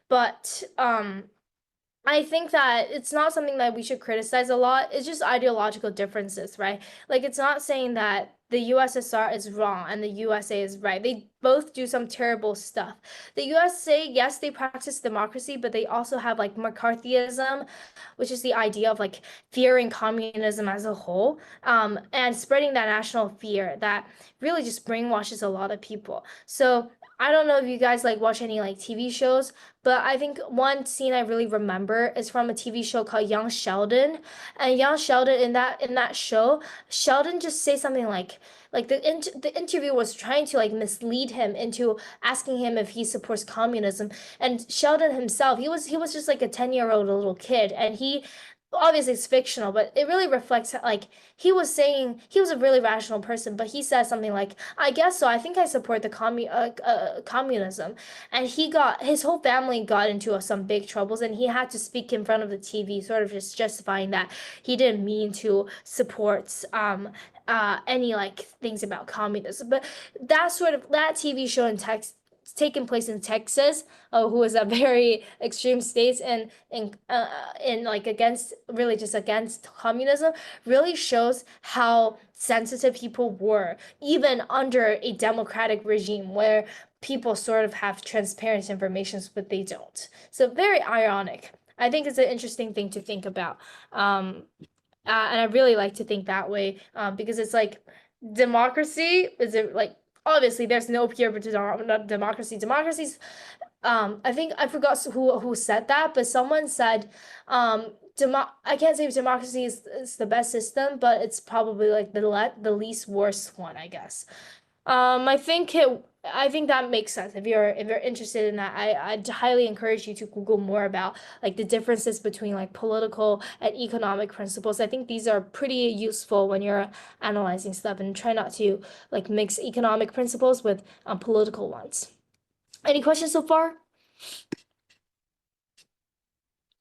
But I think that it's not something that we should criticize a lot. It's just ideological differences, right? Like it's not saying that the USSR is wrong and the USA is right. They both do some terrible stuff. The USA, yes, they practice democracy, but they also have like McCarthyism, which is the idea of like fearing communism as a whole, and spreading that national fear that really just brainwashes a lot of people. So I don't know if you guys like watch any like TV shows, but I think one scene I really remember is from a TV show called Young Sheldon. And Young Sheldon in that show, Sheldon just say something like the interview was trying to like mislead him into asking him if he supports communism. And Sheldon himself, he was just like a 10-year-old little kid, and he obviously it's fictional, but it really reflects like he was saying he was a really rational person, but he said something like, "I guess so. I think I support the communism," and he got his whole family got into some big troubles, and he had to speak in front of the TV, sort of just justifying that he didn't mean to support any like things about communism. But that TV show in text taking place in Texas, who is a very extreme states and in like against really just against communism, really shows how sensitive people were even under a democratic regime where people sort of have transparent information, but they don't. So very ironic. I think it's an interesting thing to think about. And I really like to think that way because it's like democracy is it like obviously there's no pure democracy. Democracy's I think I forgot who said that, but someone said I can't say if democracy is the best system, but it's probably like the least worst one, I guess. I think that makes sense. If you're interested in that, I'd highly encourage you to Google more about like the differences between like political and economic principles. I think these are pretty useful when you're analyzing stuff and try not to like mix economic principles with political ones. Any questions so far?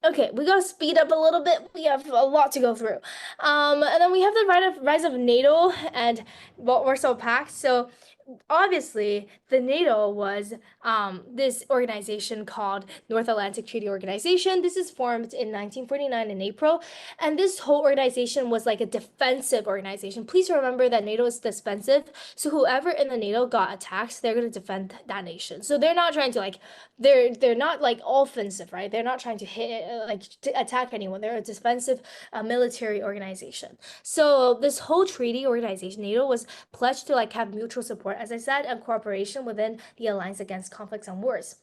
Okay, we gotta speed up a little bit. We have a lot to go through. And then we have the rise of NATO and Warsaw Pact. So obviously the NATO was this organization called North Atlantic Treaty Organization. This is formed in 1949 in April, and this whole organization was like a defensive organization. Please remember that NATO is defensive, so whoever in the NATO got attacked, they're going to defend that nation. So they're not trying to like they're not like offensive, right? They're not trying to hit like to attack anyone. They're a defensive military organization. So this whole treaty organization, NATO, was pledged to like have mutual support, as I said, and cooperation within the alliance against conflicts and wars.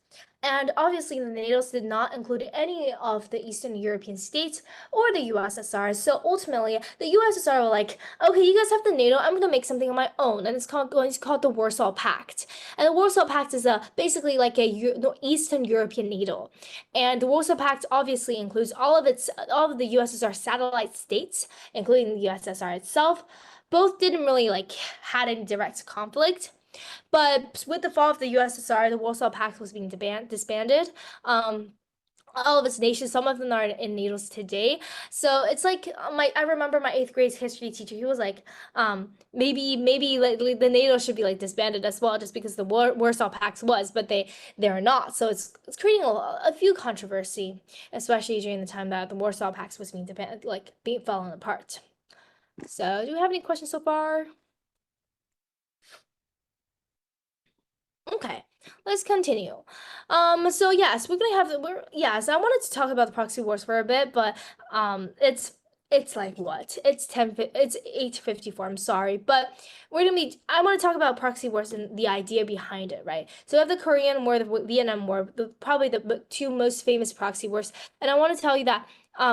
And obviously, the NATO did not include any of the Eastern European states or the USSR. So ultimately, the USSR were like, okay, you guys have the NATO, I'm gonna make something of my own, and it's called the Warsaw Pact. And the Warsaw Pact is basically like a Eastern European NATO. And the Warsaw Pact obviously includes all of the USSR satellite states, including the USSR itself. Both didn't really like had any direct conflict. But with the fall of the USSR, the Warsaw Pact was being disbanded. All of its nations, some of them are in NATO's today. So it's like I remember my eighth grade history teacher. He was like, maybe like the NATO should be like disbanded as well, just because the Warsaw Pact was, but they're not. So it's creating a few controversy, especially during the time that the Warsaw Pact was being being falling apart. So do you have any questions so far? Okay, let's continue. So yes, we're gonna have yes, I wanted to talk about the proxy wars for a bit, but it's like what? It's 8:54, I'm sorry. But I want to talk about proxy wars and the idea behind it, right? So we have the Korean War, the Vietnam War, probably the two most famous proxy wars. And I want to tell you that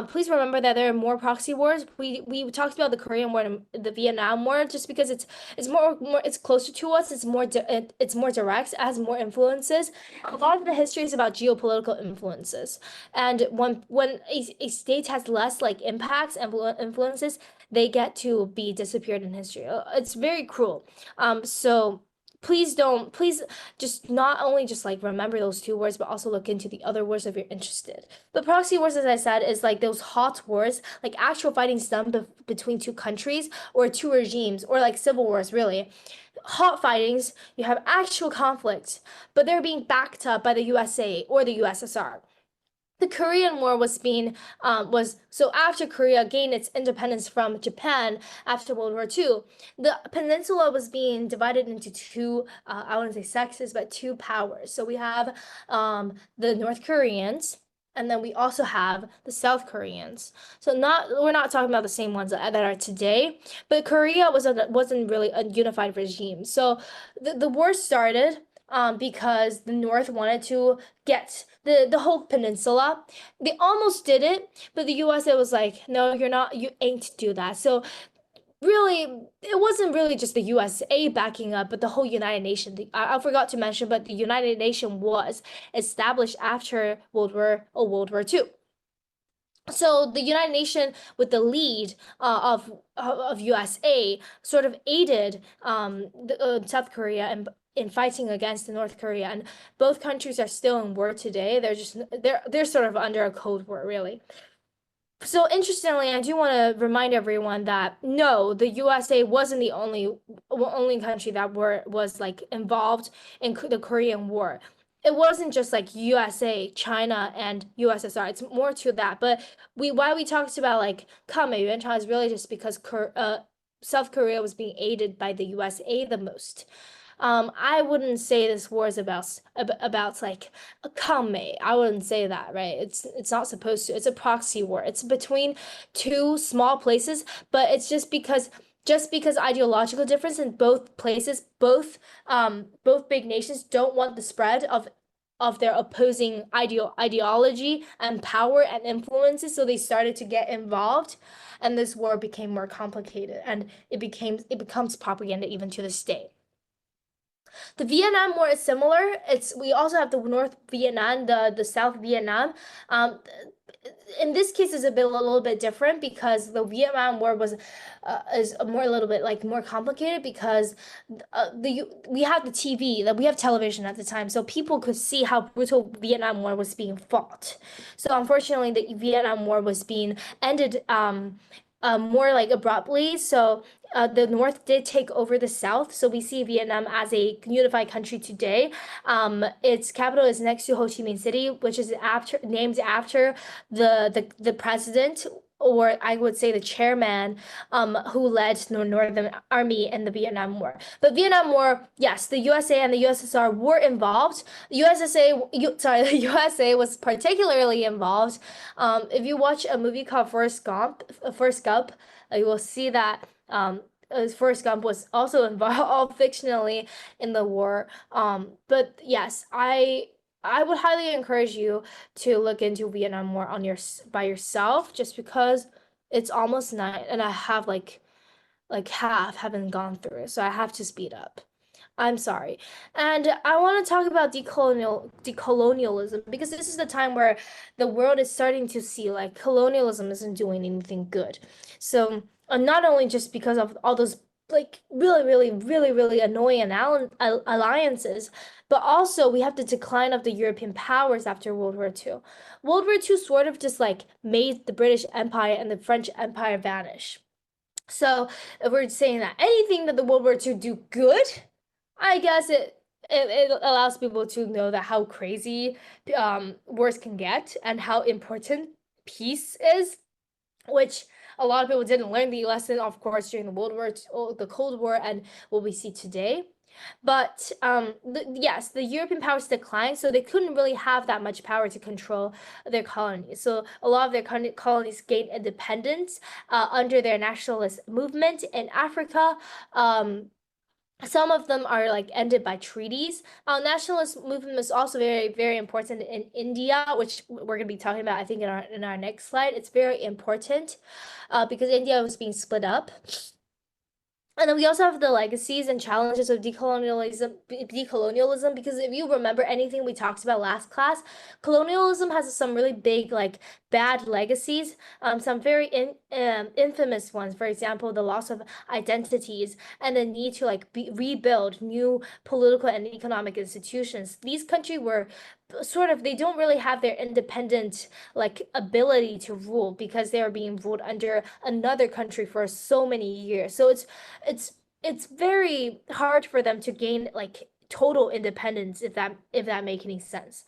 please remember that there are more proxy wars. We talked about the Korean War and the Vietnam War just because it's more it's closer to us. It's more direct, it has more influences. A lot of the history is about geopolitical influences, and when a state has less like impacts and influences, they get to be disappeared in history. It's very cruel. So please just not only just like remember those two words, but also look into the other words if you're interested. The proxy wars, as I said, is like those hot wars, like actual fighting done between two countries or two regimes, or like civil wars, really. Hot fightings, you have actual conflict, but they're being backed up by the USA or the USSR. The Korean War was so after Korea gained its independence from Japan after World War II, the peninsula was being divided into two I wouldn't say sexes, but two powers. So we have the North Koreans, and then we also have the South Koreans. So not we're not talking about the same ones that are today, but Korea wasn't really a unified regime. So the war started because the North wanted to get the whole peninsula. They almost did it, but the USA was like, no, you ain't do that. So really, it wasn't really just the USA backing up, but the whole United Nations. I forgot to mention, but the United Nations was established after World War II. So the United Nations, with the lead of USA, sort of aided South Korea in fighting against the North Korea, and both countries are still in war today. They're sort of under a cold war, really. So interestingly, I do want to remind everyone that no, the USA wasn't the only country that was like involved in the Korean War. It wasn't just like USA, China, and USSR. It's more to that. But why we talked about like 抗美援朝 is really just because South Korea was being aided by the USA the most. I wouldn't say this war is about like a kame. I wouldn't say that, right? It's not supposed to. It's a proxy war. It's between two small places, but it's just because ideological difference in both places, both big nations don't want the spread of their opposing ideology and power and influences, so they started to get involved, and this war became more complicated, and it becomes propaganda even to this day. The Vietnam War is similar. We also have the North Vietnam, the South Vietnam. In this case, is a little bit different because the Vietnam War is a little bit like more complicated because we have the TV, that we have television at the time, so people could see how brutal Vietnam War was being fought. So unfortunately, the Vietnam War was being ended more like abruptly. So the North did take over the South. So we see Vietnam as a unified country today. Its capital is next to Ho Chi Minh City, which is named after the president, or I would say the chairman, who led the Northern Army in the Vietnam War. But Vietnam War, yes, the USA and the USSR were involved. The USA was particularly involved. If you watch a movie called Forrest Gump, you will see that Forrest Gump was also involved fictionally in the war. But yes, I would highly encourage you to look into Vietnam War on your by yourself, just because it's almost night and I have like half haven't gone through it, so I have to speed up. I'm sorry. And I want to talk about decolonialism because this is the time where the world is starting to see like colonialism isn't doing anything good. So, not only just because of all those like really annoying alliances, but also we have the decline of the European powers after World War II. World War II sort of just like made the British Empire and the French Empire vanish. So if we're saying that anything that the World War II do good, I guess it allows people to know that how crazy wars can get and how important peace is, which a lot of people didn't learn the lesson, of course, during the the Cold War, and what we see today. But yes, the European powers declined, so they couldn't really have that much power to control their colonies. So a lot of their colonies gained independence under their nationalist movement in Africa. Some of them are like ended by treaties. Nationalist movement is also very important in India, which we're going to be talking about, I think, in our next slide. It's very important because India was being split up. And then we also have the legacies and challenges of decolonialism, because if you remember anything we talked about last class, colonialism has some really big, like, bad legacies, some very infamous ones. For example, the loss of identities and the need to like rebuild new political and economic institutions. These countries were sort of, they don't really have their independent like ability to rule because they are being ruled under another country for so many years. So it's it's very hard for them to gain like total independence, if that make any sense.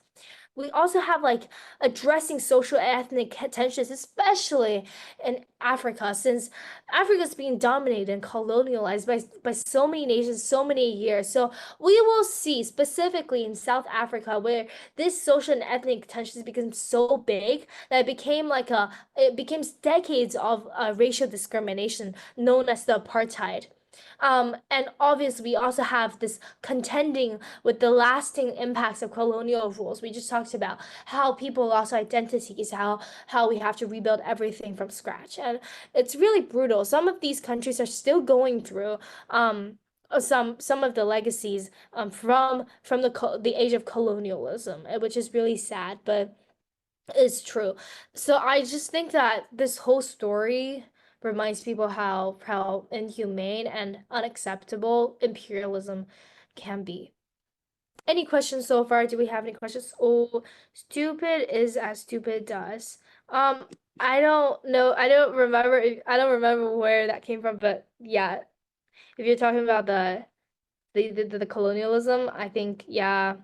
We also have like addressing social ethnic tensions, especially in Africa, since Africa is being dominated and colonialized by so many nations, so many years. So we will see specifically in South Africa where this social and ethnic tensions become so big that it became decades of racial discrimination known as the apartheid. And obviously, we also have this contending with the lasting impacts of colonial rules. We just talked about how people lost identities, how we have to rebuild everything from scratch, and it's really brutal. Some of these countries are still going through some of the legacies from the age of colonialism, which is really sad, but it's true. So I just think that this whole story reminds people how inhumane and unacceptable imperialism can be. Any questions so far? Do we have any questions? Oh, stupid is as stupid does. Um, I don't know. I don't remember where that came from, but yeah, if you're talking about the colonialism, I think, yeah,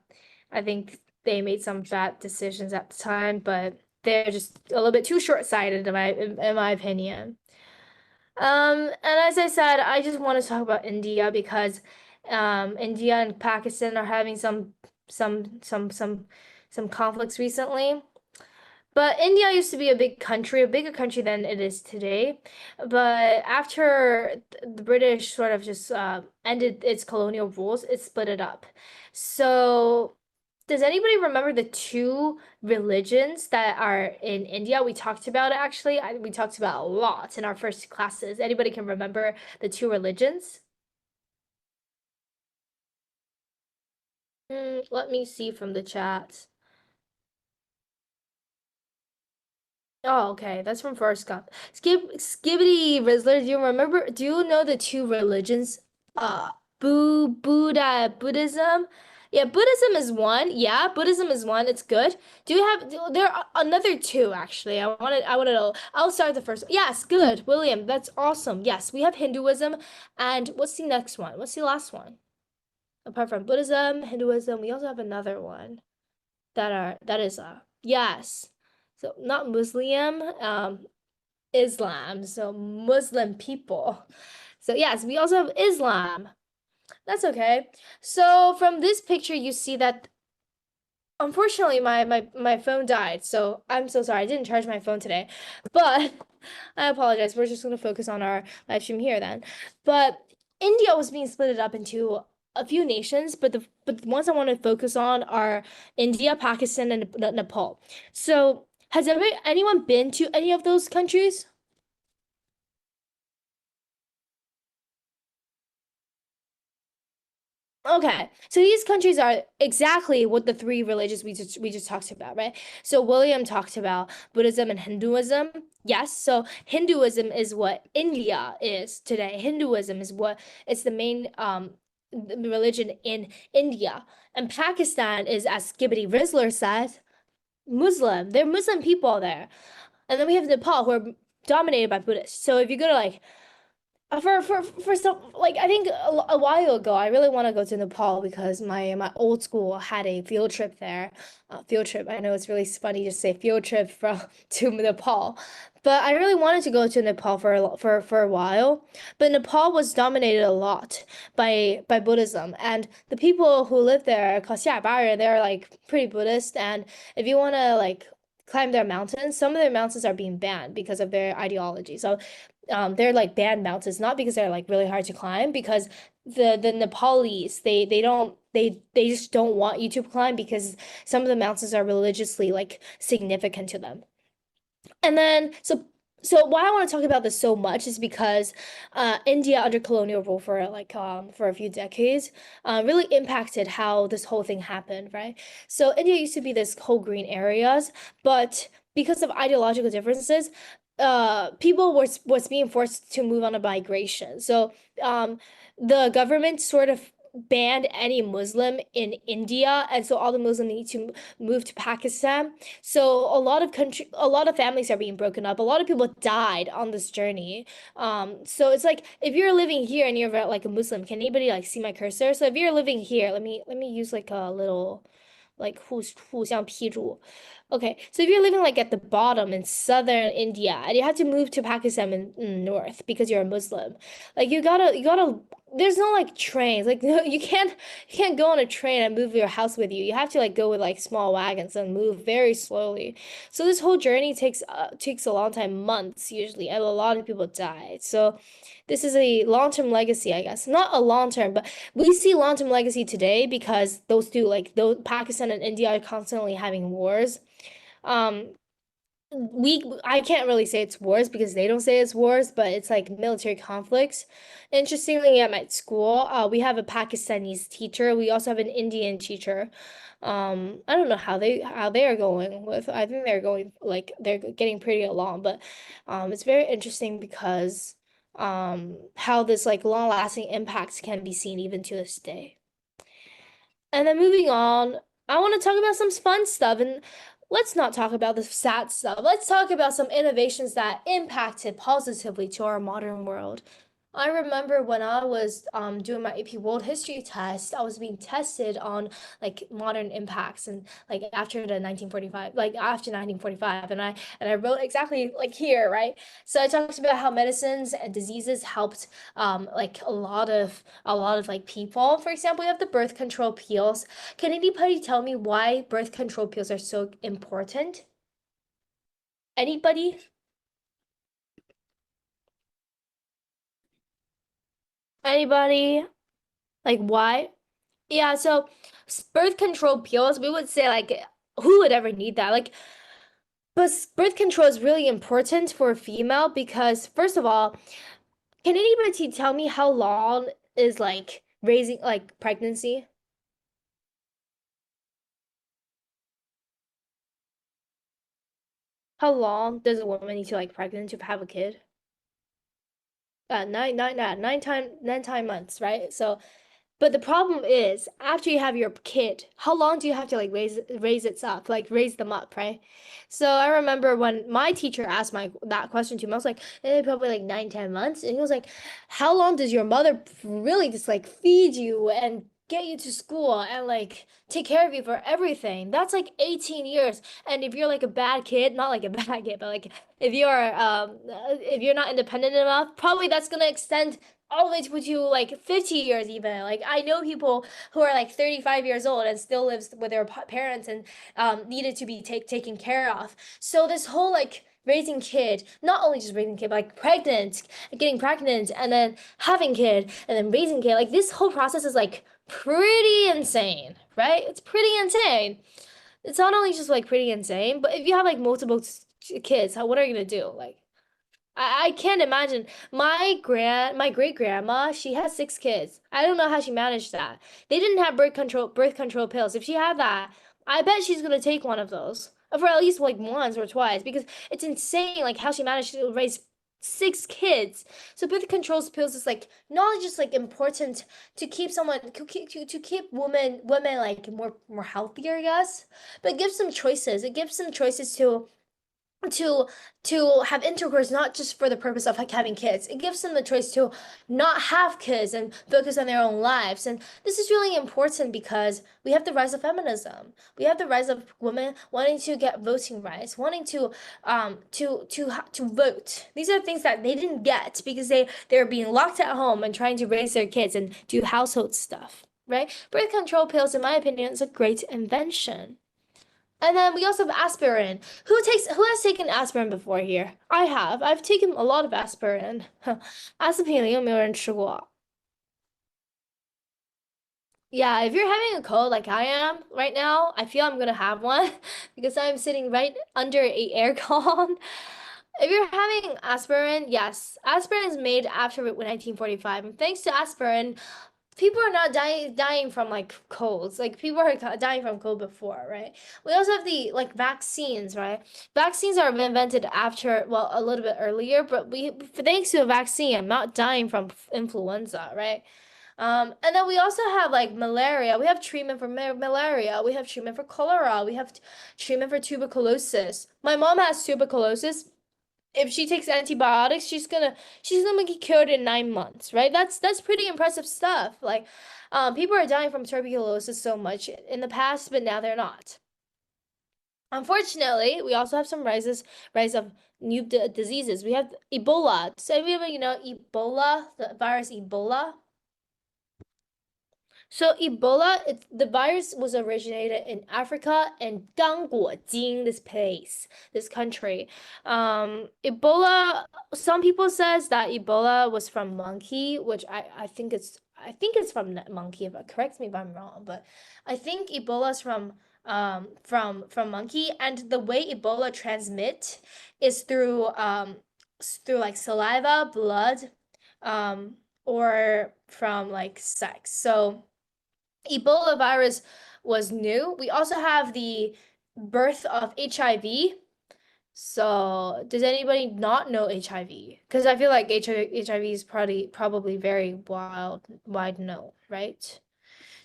I think they made some bad decisions at the time, but they're just a little bit too short-sighted in my opinion. And as I said, I just want to talk about India because India and Pakistan are having some conflicts recently. But India used to be a big country, a bigger country than it is today. But after the British sort of just ended its colonial rules, it split it up. So, does anybody remember the two religions that are in India? We talked about it actually. We talked about a lot in our first classes. Anybody can remember the two religions? Let me see from the chat. Oh, okay. That's from Forrest Gump. Skibbity Rizzler, do you know the two religions? Buddhism Yeah, Buddhism is one. Yeah, Buddhism is one. It's good. Do you have there are another two actually? I want to know. I'll start the first. Yes, good. William, that's awesome. Yes, we have Hinduism and what's the next one? What's the last one? Apart from Buddhism, Hinduism, we also have another one that is yes. So not Muslim, Islam. So Muslim people. So yes, we also have Islam. That's okay. So from this picture, you see that unfortunately my phone died. So I'm so sorry. I didn't charge my phone today. But I apologize. We're just going to focus on our live stream here then. But India was being split up into a few nations, but the ones I want to focus on are India, Pakistan, and Nepal. So has anyone been to any of those countries? Okay, so these countries are exactly what the three religions we just talked about, right? So William talked about Buddhism and Hinduism. Yes, so Hinduism is what India is today. Hinduism is what it's the main religion in India. And Pakistan is, as Skibbity Rizzler said, Muslim. They're Muslim people there. And then we have Nepal, who are dominated by Buddhists. So if you go to like for some like I think a while ago I really want to go to Nepal because my old school had a field trip there. Field trip. I know it's really funny to say field trip from to Nepal, but I really wanted to go to Nepal for a while. But Nepal was dominated a lot by Buddhism, and the people who live there, Kasyabara, they're like pretty Buddhist. And if you want to like climb their mountains, some of their mountains are being banned because of their ideology. So they're like banned mountains, not because they're like really hard to climb, because the Nepalese they just don't want you to climb because some of the mountains are religiously like significant to them. And then so why I want to talk about this so much is because India under colonial rule for like for a few decades really impacted how this whole thing happened, right? So India used to be this whole green areas, but because of ideological differences, people was being forced to move on a migration. So the government sort of banned any Muslim in India, and so all the Muslims need to move to Pakistan. So a lot of families are being broken up. A lot of people died on this journey. So it's like if you're living here and you're like a Muslim, can anybody like see my cursor? So if you're living here, let me use like a little like 互相批注. Okay, so if you're living like at the bottom in southern India and you have to move to Pakistan in north because you're a Muslim, like you gotta there's no like trains. Like no, you can't go on a train and move your house with you. You have to like go with like small wagons and move very slowly. So this whole journey takes a long time, months usually, and a lot of people die. So this is a long-term legacy, I guess. Not a long-term, but we see long-term legacy today because those two, like those Pakistan and India are constantly having wars. Um, I can't really say it's wars because they don't say it's wars, but it's like military conflicts. Interestingly, at my school, we have a Pakistanis teacher. We also have an Indian teacher. I don't know how they are going with. I think they're going like they're getting pretty along, but it's very interesting because how this like long-lasting impacts can be seen even to this day. And then moving on, I want to talk about some fun stuff and let's not talk about the sad stuff. Let's talk about some innovations that impacted positively to our modern world. I remember when I was doing my AP World History test, I was being tested on like modern impacts and like after the 1945, like after 1945, and I wrote exactly like here, right? So I talked about how medicines and diseases helped like a lot of like people. For example, we have the birth control pills. Can anybody tell me why birth control pills are so important? Anybody? Anybody? Like why? Yeah, so birth control pills, we would say like who would ever need that? Like, but birth control is really important for a female because first of all, can anybody tell me how long is like raising like pregnancy? How long does a woman need to like pregnant to have a kid? Nine months, right? So But the problem is, after you have your kid, how long do you have to like raise it up, like raise them up, right? So I remember when my teacher asked my that question to me, I was like, probably like 9, 10 months. And he was like, how long does your mother really just like feed you and get you to school and like take care of you for everything? That's like 18 years. And if you're like a bad kid, not like a bad kid, but like if you're not independent enough, probably that's gonna extend all the way to put you like 50 years even. Like I know people who are like 35 years old and still lives with their parents and needed to be taken care of. So this whole like raising kid, not only just raising kid, but like getting pregnant and then having kid and then raising kid, like this whole process is like pretty insane, right? It's pretty insane. It's not only just like pretty insane, but if you have like multiple kids, what are you gonna do? Like I can't imagine. My great grandma, she has 6 kids. I don't know how she managed that. They didn't have birth control pills. If she had that, I bet she's gonna take one of those. For at least like once or twice, because it's insane like how she managed to raise 6 kids. So birth control pills is like not just like important to keep someone to keep women like more healthier, I guess, but it gives them choices. It gives them choices to to have intercourse not just for the purpose of like having kids. It gives them the choice to not have kids and focus on their own lives. And this is really important because we have the rise of feminism. We have the rise of women wanting to get voting rights, wanting to vote. These are things that they didn't get because they're being locked at home and trying to raise their kids and do household stuff, right? Birth control pills, in my opinion, is a great invention. And then we also have aspirin. Who has taken aspirin before here? I have. I've taken a lot of aspirin. 阿司匹林有没有人吃过？ Yeah, if you're having a cold like I am right now, I feel I'm gonna have one because I'm sitting right under a aircon. If you're having aspirin, yes, aspirin is made after 1945, and thanks to aspirin, people are not dying from like colds. Like people are dying from cold before, right? We also have the like vaccines, right? Vaccines are invented after, well, a little bit earlier, but we thanks to a vaccine, I'm not dying from influenza, right? And then we also have like malaria. We have treatment for malaria. We have treatment for cholera. We have treatment for tuberculosis. My mom has tuberculosis. If she takes antibiotics, she's gonna get cured in 9 months, right? That's pretty impressive stuff. Like, people are dying from tuberculosis so much in the past, but now they're not. Unfortunately, we also have some rise of new diseases. We have Ebola. So everybody, Ebola, the virus Ebola. So Ebola, the virus was originated in Africa and Ganguojing, this place, this country. Ebola, some people says that Ebola was from monkey, which I think it's from monkey, but correct me if I'm wrong. But I think Ebola is from monkey, and the way Ebola transmit is through like saliva, blood, or from like sex. So Ebola virus was new. We also have the birth of HIV. So, does anybody not know HIV? Because I feel like HIV is probably very wide known, right?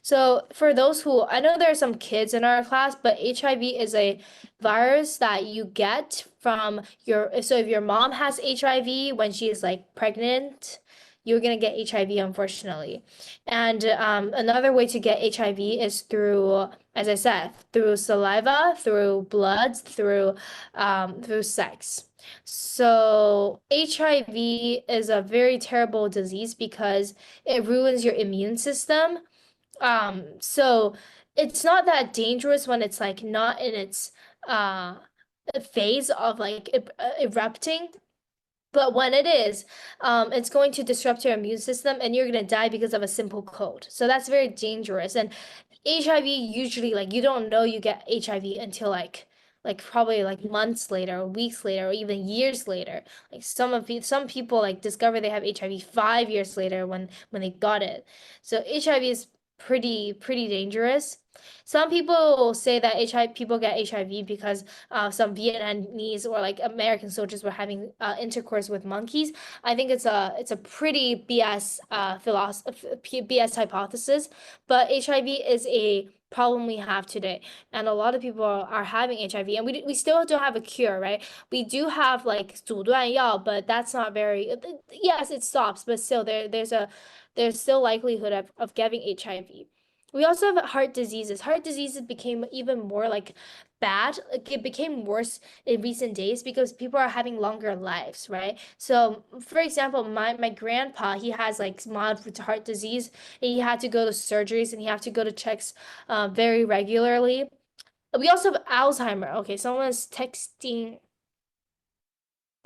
So for those who, I know there are some kids in our class, but HIV is a virus that you get from so if your mom has HIV when she is like pregnant, you're gonna get HIV, unfortunately. And another way to get HIV is through, as I said, through saliva, through blood, through sex. So HIV is a very terrible disease because it ruins your immune system. So it's not that dangerous when it's like not in its uh phase of like erupting. But when it is, it's going to disrupt your immune system and you're gonna die because of a simple cold. So that's very dangerous. And HIV usually like you don't know you get HIV until like probably like months later or weeks later or even years later. Like some people like discover they have HIV 5 years later when they got it. So HIV is pretty dangerous. Some people say that HIV people get HIV because some Vietnamese or like American soldiers were having intercourse with monkeys. I think it's a pretty BS philosophy BS hypothesis, but HIV is a problem we have today, and a lot of people are having HIV, and we still don't have a cure, right? We do have like 阻断药, but that's not very, yes, it stops, but still there's still likelihood of getting HIV. We also have heart diseases. Heart diseases became even more like bad. Like it became worse in recent days because people are having longer lives, right? So, for example, my grandpa, he has like mild heart disease, and he had to go to surgeries and he had to go to checks very regularly. We also have Alzheimer. Okay, someone's texting.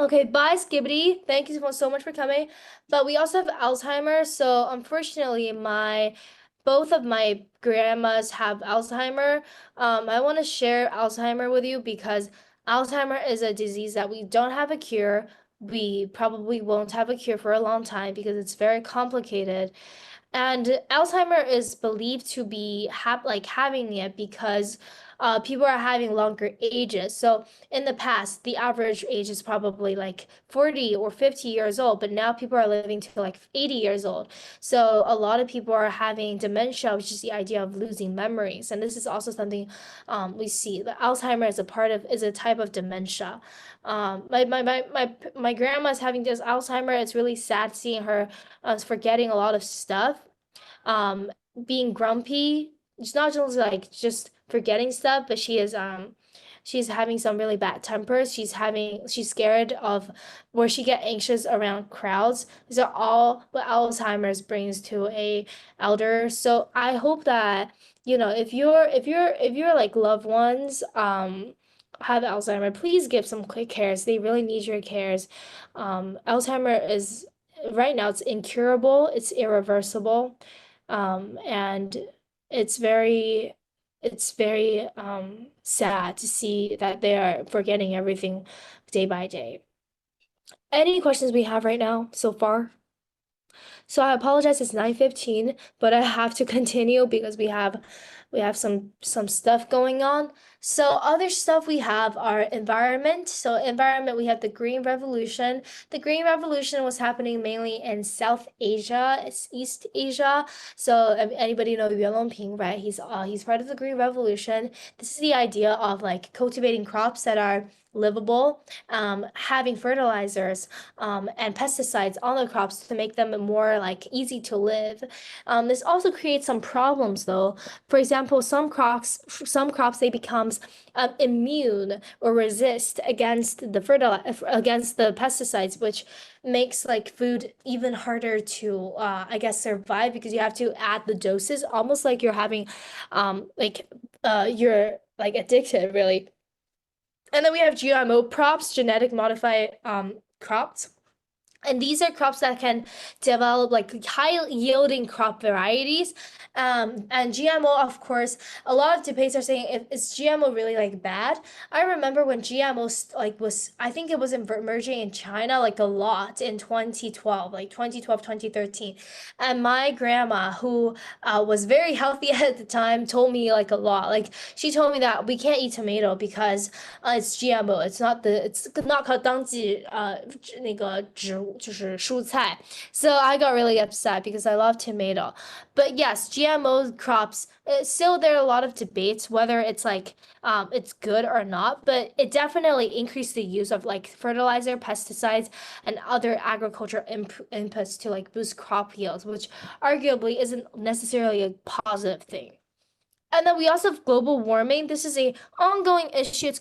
Okay, bye, Skibbity. Thank you so much for coming. But we also have Alzheimer's. So unfortunately, my both of my grandmas have Alzheimer. I want to share Alzheimer with you because Alzheimer is a disease that we don't have a cure. We probably won't have a cure for a long time because it's very complicated. And Alzheimer is believed to be having it because people are having longer ages. So in the past, the average age is probably like 40 or 50 years old, but now people are living to like 80 years old. So a lot of people are having dementia, which is the idea of losing memories. And this is also something we see. The Alzheimer is a type of dementia. My grandma's having this Alzheimer. It's really sad seeing her forgetting a lot of stuff, um being grumpy. It's not just like just forgetting stuff, but she's having some really bad tempers. She's scared of where she get anxious around crowds. These are all what Alzheimer's brings to a elder. So I hope that, if your like loved ones have Alzheimer, please give some quick cares. They really need your cares. Alzheimer is right now it's incurable, it's irreversible, and it's very sad to see that they are forgetting everything day by day. Any questions we have right now so far? So I apologize, it's 9:15, but I have to continue because we have some stuff going on. So other stuff we have are environment. So environment, we have the Green Revolution. The Green Revolution was happening mainly in South Asia, it's East Asia. So anybody know Yuan Longping, right? He's part of the Green Revolution. This is the idea of like cultivating crops that are livable, having fertilizers and pesticides on the crops to make them more like easy to live. This also creates some problems though. For example, some crops they becomes immune or resist against the pesticides, which makes like food even harder to I guess survive because you have to add the doses, almost like you're having you're like addicted really. And then we have GMO crops, genetic modified crops. And these are crops that can develop like high yielding crop varieties. And GMO, of course, a lot of debates are saying, is GMO really like bad? I remember when GMO like I think it was emerging in China like a lot in 2012, like 2012, 2013. And my grandma, who was very healthy at the time, told me like a lot. Like she told me that we can't eat tomato because it's GMO. It's not called 那个植物就是蔬菜. So I got really upset because I love tomato. But yes, GMO crops, still there are a lot of debates whether it's like it's good or not, but it definitely increased the use of like fertilizer, pesticides, and other agricultural inputs to like boost crop yields, which arguably isn't necessarily a positive thing. And then we also have global warming. This is a ongoing issue. It's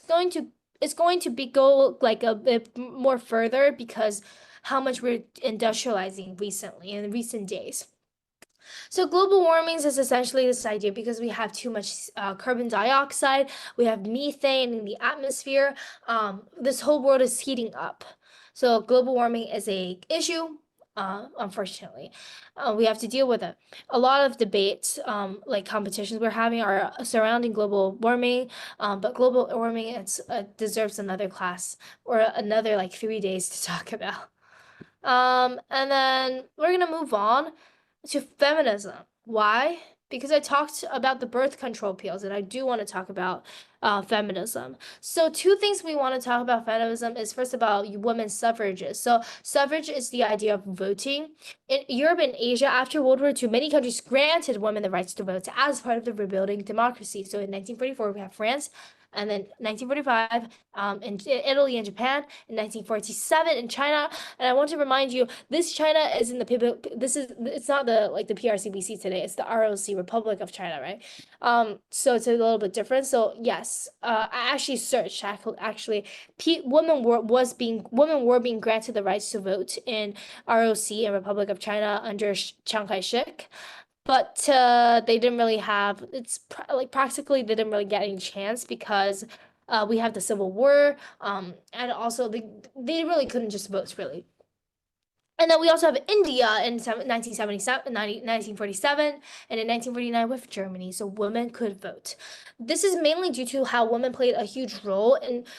going to be go like a bit more further because how much we're industrializing recently in recent days. So global warming is essentially this idea because we have too much carbon dioxide, we have methane in the atmosphere. This whole world is heating up. So global warming is a issue. Unfortunately, we have to deal with it. A lot of debates, like competitions we're having, are surrounding global warming. But global warming deserves another class or another like 3 days to talk about. And then we're gonna move on to feminism. Why? because I talked about the birth control pills, and I do want to talk about feminism. So, two things we want to talk about feminism is first about women's suffrages. So, suffrage is the idea of voting. In Europe and Asia, after World War II, many countries granted women the rights to vote as part of the rebuilding democracy. So, in 1944, we have France. And then 1945 in Italy and Japan, in 1947 in China. And I want to remind you, this China is in the people. This is it's not the like the PRCBC today. It's the ROC, Republic of China, right? So it's a little bit different. So yes, I actually searched actually, women were being granted the rights to vote in ROC and Republic of China under Chiang Kai-shek, but they didn't really have like practically they didn't really get any chance because we have the Civil War, and also they really couldn't just vote really. And then we also have India in 1977, 1947, and in 1949 with Germany, so women could vote. This is mainly due to how women played a huge role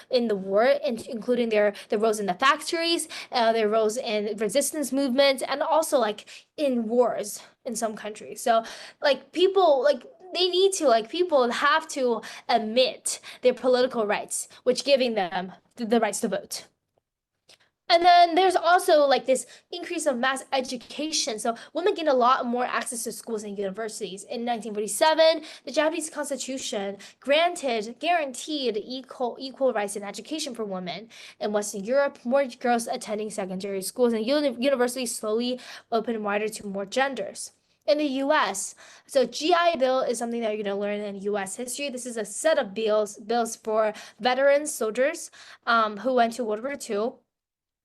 in the war, including their roles in the factories, their roles in resistance movements, and also like in wars in some countries. So like people like they need to like people have to admit their political rights, which giving them the rights to vote. And then there's also like this increase of mass education. So women gained a lot more access to schools and universities. In 1947, the Japanese Constitution guaranteed equal rights in education for women. In Western Europe, more girls attending secondary schools and universities slowly opened wider to more genders. In the US, so GI Bill is something that you're going to learn in US history. This is a set of bills for veteran soldiers who went to World War II.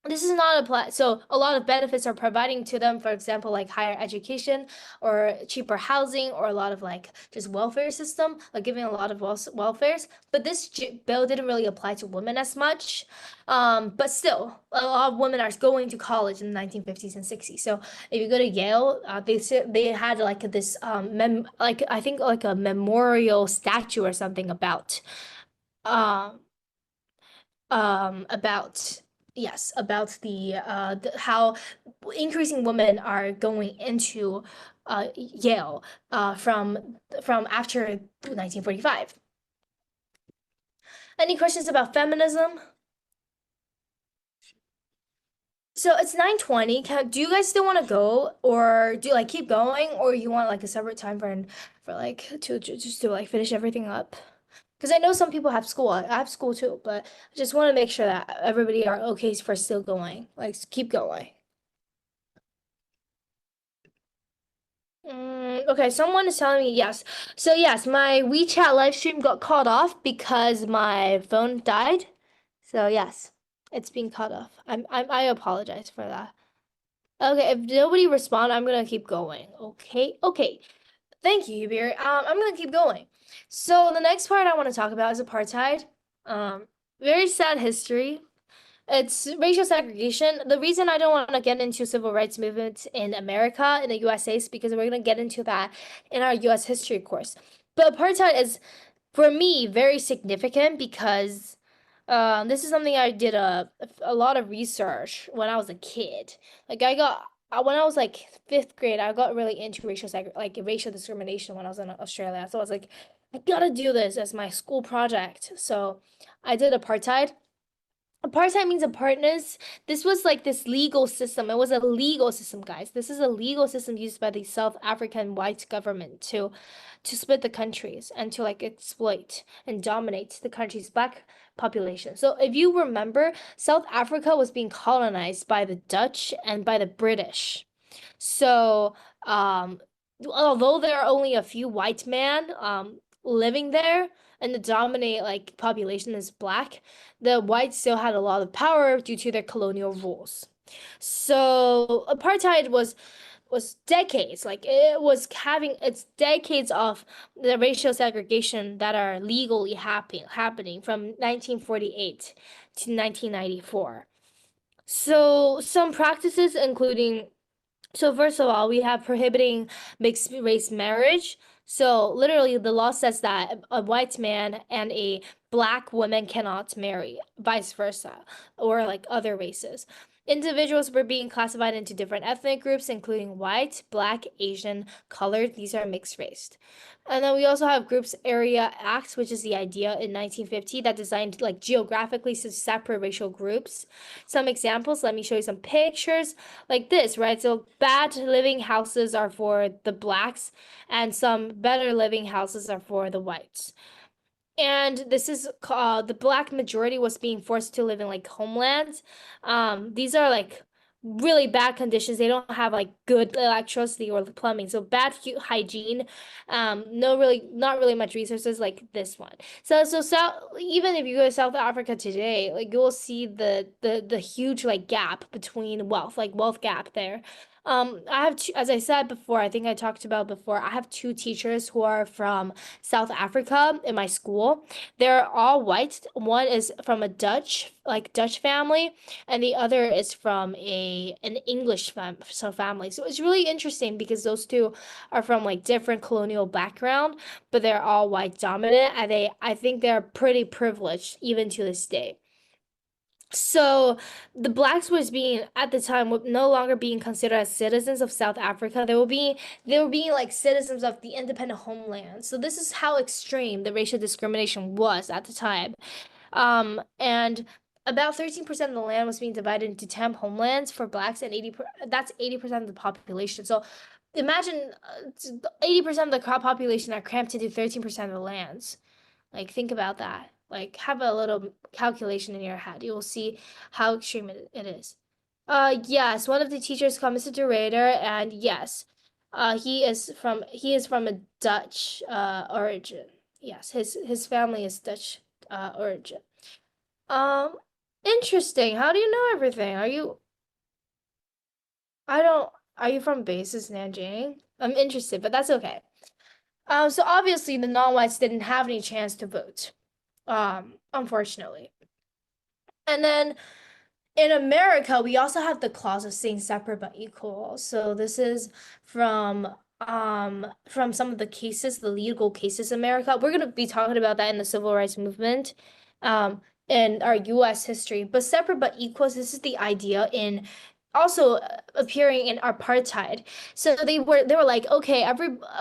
This is not apply, so a lot of benefits are providing to them, for example, like higher education or cheaper housing or a lot of like just welfare system, like giving a lot of welfares. But this bill didn't really apply to women as much. But still, a lot of women are going to college in the 1950s and 60s. So if you go to Yale, they had like this like I think like a memorial statue or something um about yes about how increasing women are going into Yale from after 1945. Any questions about feminism? So it's 9:20. Do you guys still want to go, or do you like keep going, or you want like a separate time for like to just to like finish everything up? Because I know some people have school. I have school too, but I just want to make sure that everybody are okay for still going. Like, keep going. Okay, someone is telling me yes. So yes, my WeChat live stream got cut off because my phone died. So yes, it's being cut off. I apologize for that. Okay, if nobody respond, I'm gonna keep going. Okay, okay. Thank you, Hubert. I'm gonna keep going. So the next part I want to talk about is apartheid. Very sad history. It's racial segregation. The reason I don't want to get into civil rights movements in America, in the USA, is because we're gonna get into that in our US history course. But apartheid is, for me, very significant because this is something I did a lot of research when I was a kid. Like when I was like fifth grade, I got really into racial discrimination when I was in Australia. So I was like, I gotta do this as my school project. So I did apartheid. Apartheid means apartness. This was like this legal system. It was a legal system, guys. This is a legal system used by the South African white government to split the countries and to like exploit and dominate the country's black population. So if you remember, South Africa was being colonized by the Dutch and by the British. So, although there are only a few white men living there and the dominant like population is black, the whites still had a lot of power due to their colonial rules. So apartheid was decades, like it was having its decades of the racial segregation that are legally happening from 1948 to 1994. So some practices including, so first of all, we have prohibiting mixed race marriage. So literally the law says that a white man and black women cannot marry, vice versa, or like other races. Individuals were being classified into different ethnic groups, including white, black, Asian, colored. These are mixed race. And then we also have Groups Area Act, which is the idea in 1950 that designed like geographically to separate racial groups. Some examples, let me show you some pictures like this, right? So bad living houses are for the blacks, and some better living houses are for the whites. And this is the black majority was being forced to live in like homelands. These are like really bad conditions. They don't have like good electricity or plumbing, so bad hygiene. No, really, not really much resources like this one. So even if you go to South Africa today, like you will see the huge like gap between wealth, like wealth gap there. I have two, as I said before, I think I talked about before, I have two teachers who are from South Africa in my school. They're all white. One is from a Dutch family, and the other is from an English family. So it's really interesting because those two are from like different colonial background, but they're all white dominant, and I think they're pretty privileged even to this day. So the blacks was being at the time were no longer being considered as citizens of South Africa. They were being like citizens of the independent homeland. So this is how extreme the racial discrimination was at the time. And about 13% of the land was being divided into 10 homelands for blacks, and that's 80% of the population. So imagine 80% of the crop population are cramped into 13% of the lands. Like, think about that. Like, have a little calculation in your head. You will see how extreme it is. Yes, one of the teachers called Mr. DeRader, and yes, he is from a Dutch origin. Yes, his family is Dutch origin. Um, Interesting. How do you know everything? I don't, are you from bases Nanjing? I'm interested, but that's okay. So obviously the non-whites didn't have any chance to vote. Unfortunately. And then in America, we also have the clause of staying separate but equal. So this is from some of the cases, the legal cases in America. We're gonna be talking about that in the civil rights movement, in our US history. But separate but equals, this is the idea in also appearing in apartheid. So they were like, okay,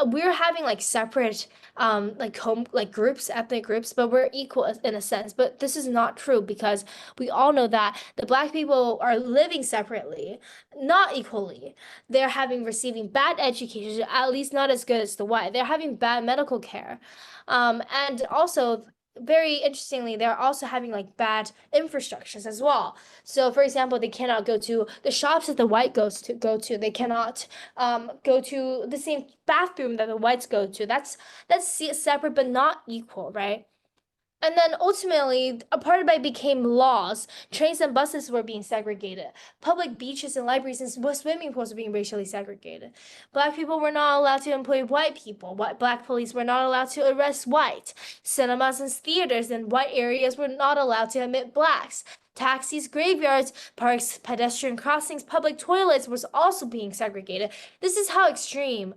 we're having like separate like home like groups, ethnic groups, but we're equal in a sense. But this is not true because we all know that the black people are living separately, not equally. They're having receiving bad education, at least not as good as the white. They're having bad medical care. And also very interestingly, they're also having like bad infrastructures as well. So for example, they cannot go to the shops that the white goes to go to. They cannot go to the same bathroom that the whites go to. That's separate but not equal, right? And then ultimately, apartheid became laws. Trains and buses were being segregated. Public beaches and libraries and swimming pools were being racially segregated. Black people were not allowed to employ white people. Black police were not allowed to arrest white. Cinemas and theaters in white areas were not allowed to admit blacks. Taxis, graveyards, parks, pedestrian crossings, public toilets was also being segregated. This is how extreme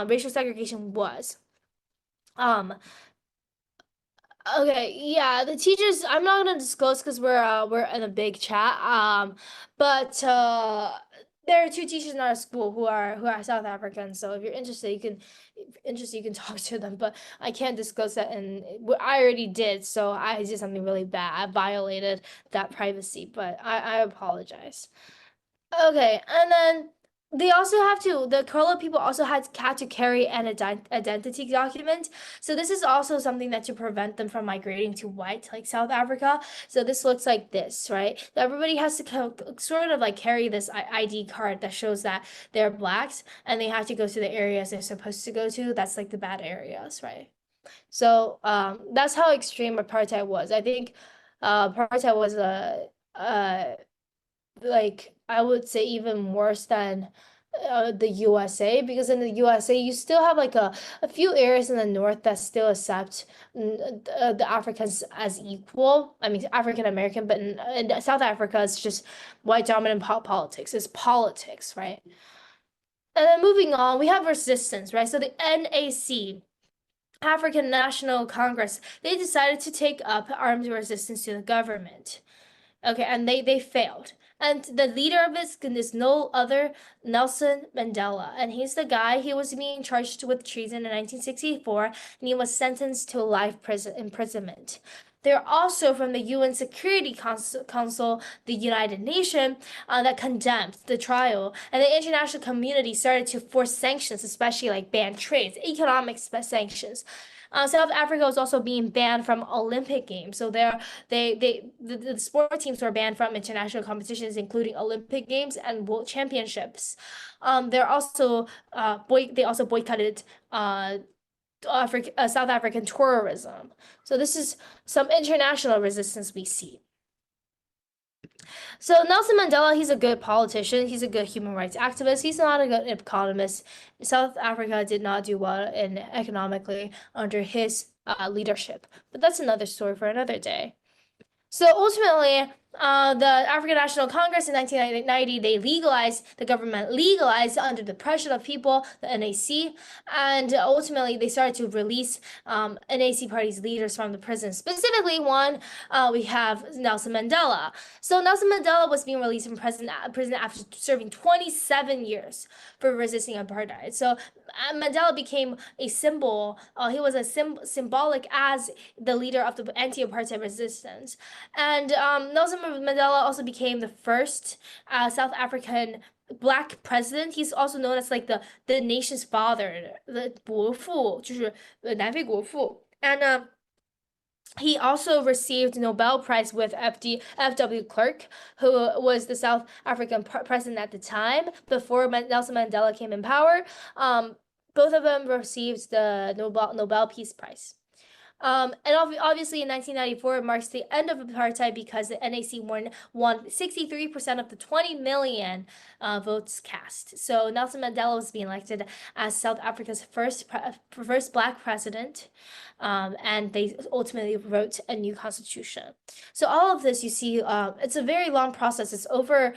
racial segregation was. Um, Okay, yeah, the teachers I'm not gonna disclose because we're in a big chat. But there are two teachers in our school who are South African. So if you're interested, you can talk to them. But I can't disclose that, and I already did. So I did something really bad. I violated that privacy, but I apologize. Okay, and then they also have to, the Kerala people also had to carry an identity document. So this is also something that to prevent them from migrating to white, like South Africa. So this looks like this, right? So everybody has to sort of like carry this ID card that shows that they're blacks, and they have to go to the areas they're supposed to go to. That's like the bad areas, right? So that's how extreme apartheid was. I think apartheid was a like I would say even worse than the USA, because in the USA you still have like a few areas in the north that still accept the Africans as equal. I mean African American, but in South Africa it's just white dominant politics. It's politics, right? And then moving on, we have resistance, right? So the NAC. African National Congress, they decided to take up armed resistance to the government. Okay, and they failed. And the leader of this is no other Nelson Mandela. And he's the guy, he was being charged with treason in 1964, and he was sentenced to life prison imprisonment. They're also from the UN Security Council, the United Nations, that condemned the trial. And the international community started to force sanctions, especially like ban trades, economic sanctions. South Africa was also being banned from Olympic Games. So the sport teams were banned from international competitions, including Olympic Games and World Championships. They're also they also boycotted South African tourism. So this is some international resistance we see. So Nelson Mandela, he's a good politician. He's a good human rights activist. He's not a good economist. South Africa did not do well in economically under his leadership. But that's another story for another day. So ultimately, the African National Congress in 1990, the government legalized under the pressure of people, the NAC, and ultimately they started to release NAC party's leaders from the prison. Specifically, one, we have Nelson Mandela. So Nelson Mandela was being released from prison after serving 27 years for resisting apartheid. So Mandela became a symbol, he was a symbolic as the leader of the anti-apartheid resistance. And Nelson Mandela also became the first South African Black president. He's also known as like the nation's father, the 国父，就是南非国父。And he also received Nobel Prize with F.W. Clark, who was the South African president at the time before Nelson Mandela came in power. Both of them received the Nobel Peace Prize. And obviously in 1994, it marks the end of apartheid because the NAC won 63% of the 20 million votes cast. So Nelson Mandela was being elected as South Africa's first Black president, and they ultimately wrote a new constitution. So all of this, you see, it's a very long process. It's over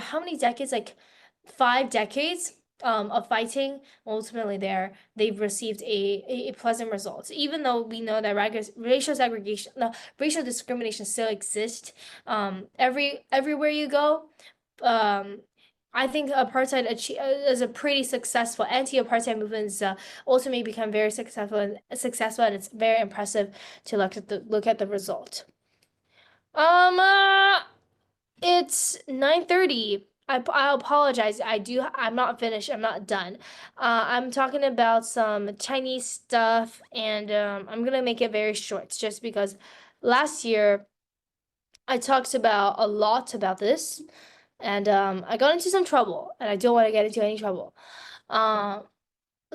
how many decades? Like 5 decades of fighting. Ultimately they've received a pleasant result, even though we know that racial segregation, no, racial discrimination still exists everywhere you go. I think apartheid is a pretty successful anti-apartheid movement is ultimately become very successful, and it's very impressive to look at the result. Um, uh, it's 9:30. I apologize. I'm not finished. I'm not done. I'm talking about some Chinese stuff, and I'm gonna make it very short just because last year I talked about a lot about this, and I got into some trouble, and I don't want to get into any trouble. Um,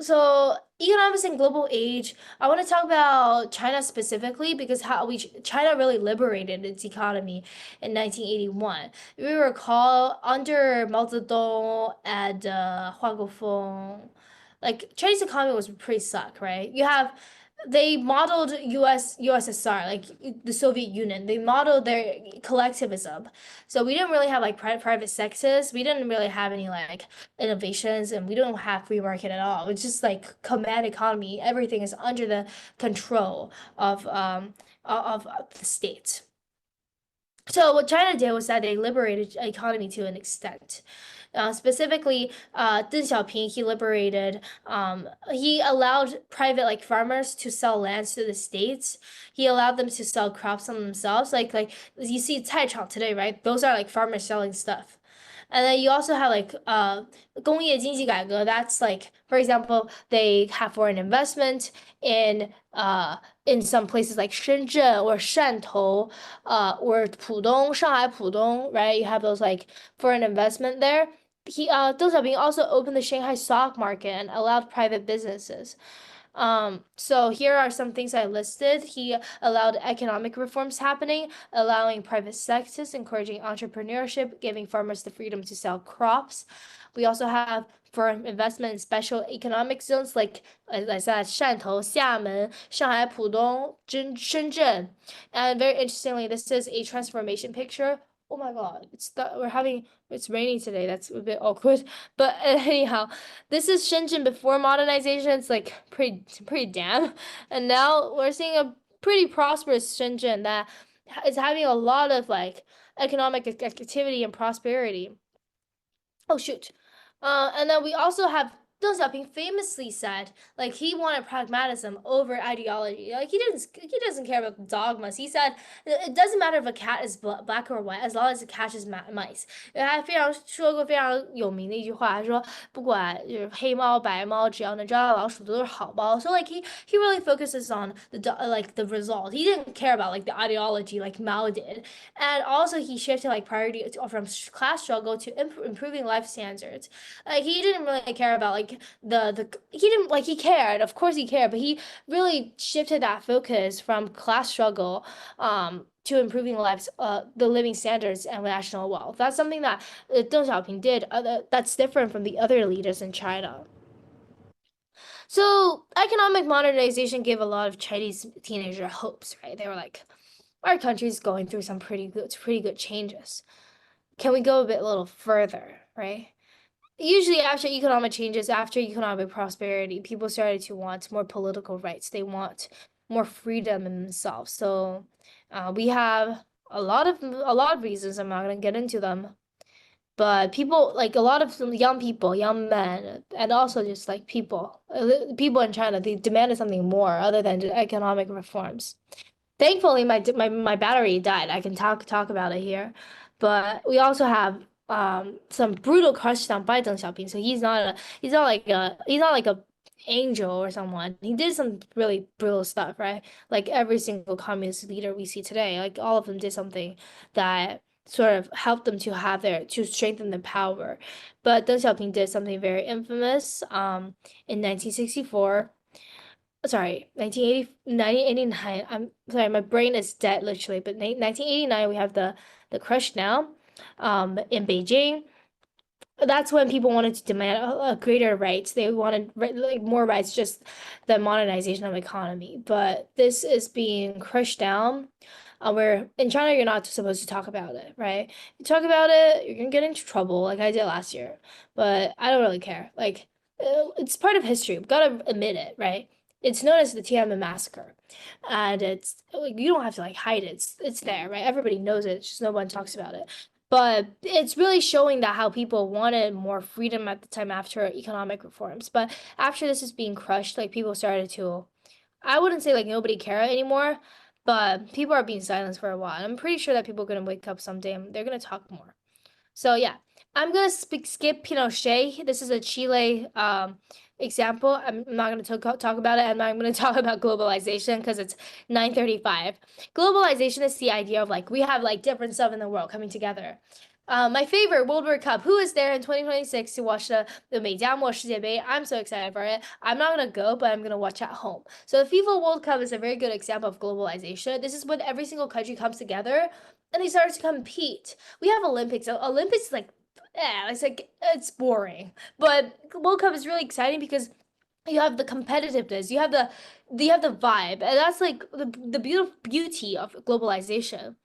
so economics and global age, I want to talk about China specifically because how China really liberated its economy in 1981. If you recall, under Mao Zedong and Hua Guofeng, like Chinese economy was pretty suck, right? They modeled USSR, like the Soviet Union. They modeled their collectivism. So we didn't really have like private sectors. We didn't really have any like innovations, and we don't have free market at all. It's just like command economy. Everything is under the control of the state. So what China did was that they liberated the economy to an extent. Specifically, Deng Xiaoping, he allowed private like farmers to sell lands to the states. He allowed them to sell crops on themselves. Like you see 菜场 today, right? Those are like farmers selling stuff. And then you also have like 工业经济改革. That's like, for example, they have foreign investment in some places like Shenzhen or Shantou, or Pudong, Shanghai Pudong, right? You have those like foreign investment there. Deng Xiaoping also opened the Shanghai stock market and allowed private businesses. So here are some things I listed. He allowed economic reforms happening, allowing private sectors, encouraging entrepreneurship, giving farmers the freedom to sell crops. We also have foreign investment in special economic zones like, as I said, Shantou, Xiamen, Shanghai Pudong, Shenzhen. And very interestingly, this is a transformation picture Oh my God, it's raining today. That's a bit awkward. But anyhow, this is Shenzhen before modernization. It's like pretty damn. And now we're seeing a pretty prosperous Shenzhen that is having a lot of like economic activity and prosperity. Oh shoot. And then we also have Deng Xiaoping famously said, like he wanted pragmatism over ideology. Like he doesn't care about dogmas. He said it doesn't matter if a cat is black or white, as long as it catches mice. 他非常说过非常有名的一句话，他说不管就是黑猫白猫，只要能抓到老鼠都是好猫。So like he really focuses on like the result. He didn't care about like the ideology like Mao did. And also he shifted like priority from class struggle to improving life standards. Like he didn't really care about like the he didn't like he cared, of course he cared, but he really shifted that focus from class struggle to improving lives, the living standards and national wealth. That's something that Deng Xiaoping did. That's different from the other leaders in China. So economic modernization gave a lot of Chinese teenager hopes, right? They were like, our country's going through some pretty good changes. Can we go a bit a little further, right? Usually after economic changes, after economic prosperity, people started to want more political rights. They want more freedom in themselves. So we have a lot of reasons. I'm not gonna get into them, but people like a lot of young people, young men, and also just like people in China, they demanded something more other than economic reforms. Thankfully, my battery died. I can talk about it here, but we also have some brutal crush down by Deng Xiaoping. So he's not like a angel or someone. He did some really brutal stuff, right? Like every single communist leader we see today, like all of them did something that sort of helped them to strengthen their power. But Deng Xiaoping did something very infamous in 1964. Sorry, 1989. I'm sorry, my brain is dead literally. But 1989, we have the crush now, in Beijing. That's when people wanted to demand a greater rights. They wanted like more rights, just the modernization of economy. But this is being crushed down. Where in China you're not supposed to talk about it, right? You talk about it, you're gonna get into trouble, like I did last year. But I don't really care. Like it's part of history. We've got to admit it, right? It's known as the Tiananmen massacre, and it's like you don't have to like hide it. It's there, right? Everybody knows it. It's just no one talks about it. But it's really showing that how people wanted more freedom at the time after economic reforms. But after this is being crushed, like people started to, I wouldn't say like nobody care anymore, but people are being silenced for a while. I'm pretty sure that people are gonna wake up someday and they're gonna talk more. So yeah, I'm gonna skip Pinochet. This is a Chile example. I'm not gonna talk about it, and I'm gonna talk about globalization because it's 9:35. Globalization is the idea of like we have like different stuff in the world coming together. My favorite World War Cup. Who is there in 2026 to watch the 美加墨世界杯? I'm so excited for it. I'm not gonna go, but I'm gonna watch at home. So the FIFA World Cup is a very good example of globalization. This is when every single country comes together and they start to compete. We have Olympics. Olympics is like, it's like it's boring. But World Cup is really exciting because you have the competitiveness, you have the vibe, and that's like the beauty of globalization.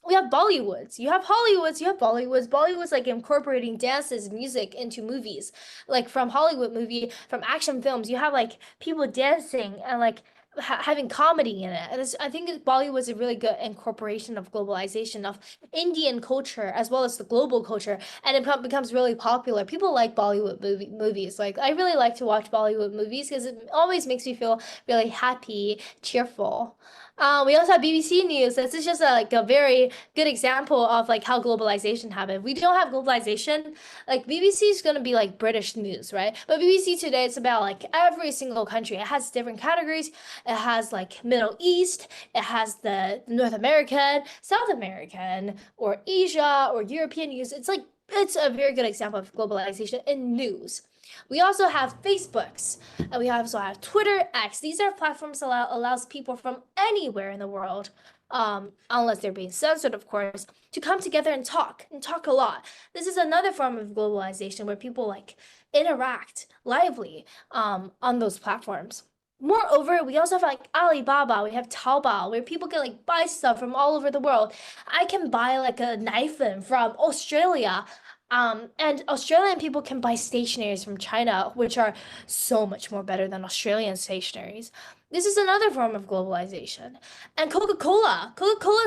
We have Bollywoods, you have Hollywoods, you have Bollywoods. Bollywood's like incorporating dances, music into movies. Like from Hollywood movie, from action films, you have like people dancing and like having comedy in it. And I think Bollywood is a really good incorporation of globalization of Indian culture as well as the global culture, and it becomes really popular. People like Bollywood movies. Like I really like to watch Bollywood movies because it always makes me feel really happy, cheerful. We also have BBC News. This is just like a very good example of like how globalization happened. We don't have globalization. Like BBC is gonna be like British news, right? But BBC Today, it's about like every single country. It has different categories. It has like Middle East. It has the North American, South American, or Asia or European news. It's a very good example of globalization in news. We also have Facebooks, and we also have Twitter, X. These are platforms that allows people from anywhere in the world, unless they're being censored, of course, to come together and talk a lot. This is another form of globalization where people like interact lively on those platforms. Moreover, we also have like Alibaba, we have Taobao, where people can like buy stuff from all over the world. I can buy like a knife from Australia. And Australian people can buy stationaries from China, which are so much more better than Australian stationaries. This is another form of globalization. And Coca-Cola. Coca-Cola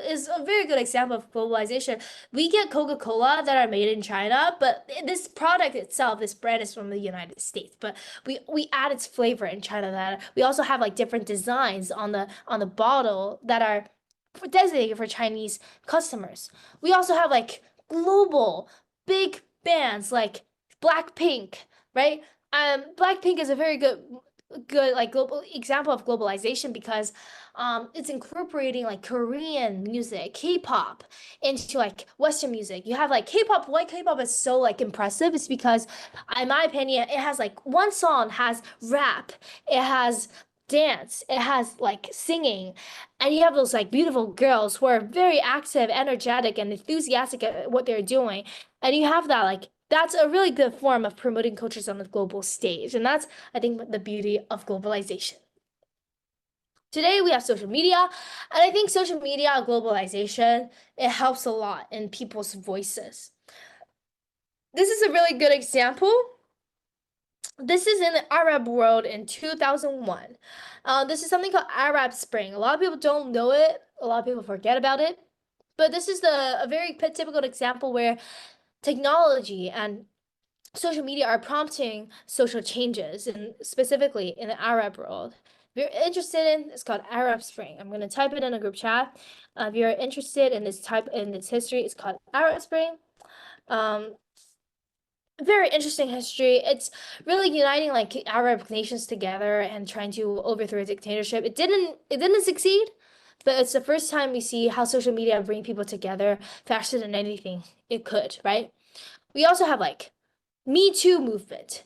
is a very good example of globalization. We get Coca-Cola that are made in China, but this product itself, this brand is from the United States. But we add its flavor in China. That we also have like different designs on the bottle that are designated for Chinese customers. We also have like global big bands like Blackpink, right? Blackpink is a very good like global example of globalization because it's incorporating like Korean music, K-pop into like Western music. You have like K-pop. Why K-pop is so like impressive is because, in my opinion, it has like one song has rap, it has dance, it has like singing, and you have those like beautiful girls who are very active, energetic, and enthusiastic at what they're doing. And you have that like that's a really good form of promoting cultures on the global stage. And that's, I think, the beauty of globalization. Today we have social media, and I think social media globalization, it helps a lot in people's voices. This is a really good example. This is in the Arab world in 2001. This is something called Arab Spring. A lot of people don't know it. A lot of people forget about it. But this is a very typical example where technology and social media are prompting social changes, and specifically in the Arab world. If you're interested in, it's called Arab Spring. I'm gonna type it in a group chat. If you're interested in this history, it's called Arab Spring. Um, Very interesting history. It's really uniting like Arab nations together and trying to overthrow a dictatorship. It didn't succeed, but it's the first time we see how social media bring people together faster than anything it could, right? We also have like Me Too movement.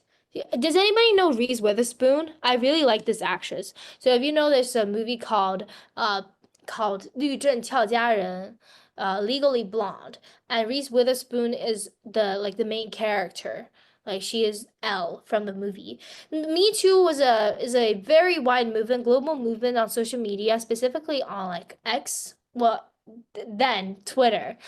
Does anybody know Reese Witherspoon? I really like this actress. So if you know, there's a movie called《律政俏佳人》, Legally Blonde, and Reese Witherspoon is the main character. Like she is Elle from the movie. Me Too is a very wide movement, global movement on social media, specifically on like X, well, then Twitter.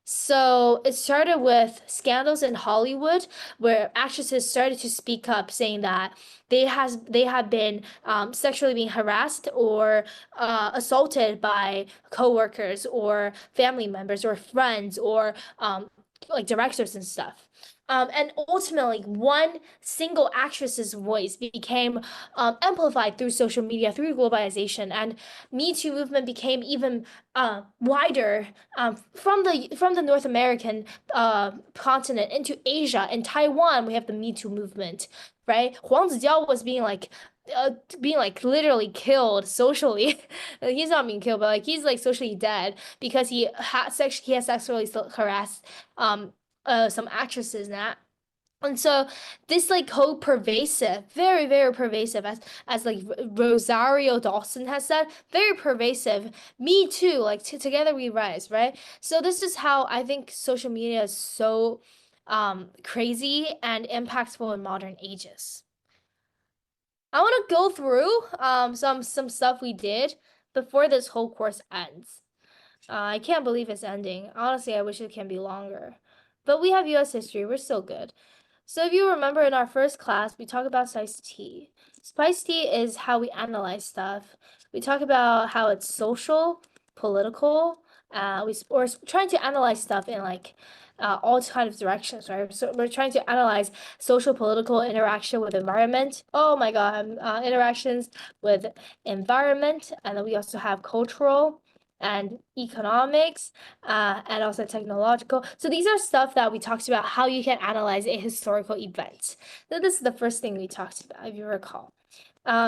So it started with scandals in Hollywood where actresses started to speak up saying that they have been sexually being harassed or assaulted by coworkers or family members or friends or like directors and stuff. And ultimately, one single actress's voice became amplified through social media, through globalization, and Me Too movement became even wider from the North American continent into Asia. In Taiwan, we have the Me Too movement, right? Huang Zijiao was being like literally killed socially. He's not being killed, but like he's like socially dead because he has sexually harassed some actresses and that. And so this like whole pervasive, very, very pervasive, as like Rosario Dawson has said, very pervasive. Me too, like together we rise, right? So this is how I think social media is so crazy and impactful in modern ages. I want to go through some stuff we did before this whole course ends. I can't believe it's ending. Honestly, I wish it can be longer. But we have US history. We're still good. So if you remember in our first class, we talk about spice tea. Spice tea is how we analyze stuff. We talk about how it's social, political. We're trying to analyze stuff in like all kind of directions, right? So we're trying to analyze social, political interaction with environment. Oh my God, interactions with environment, and then we also have cultural and economics, and also technological. So these are stuff that we talked about how you can analyze a historical event. So this is the first thing we talked about, if you recall.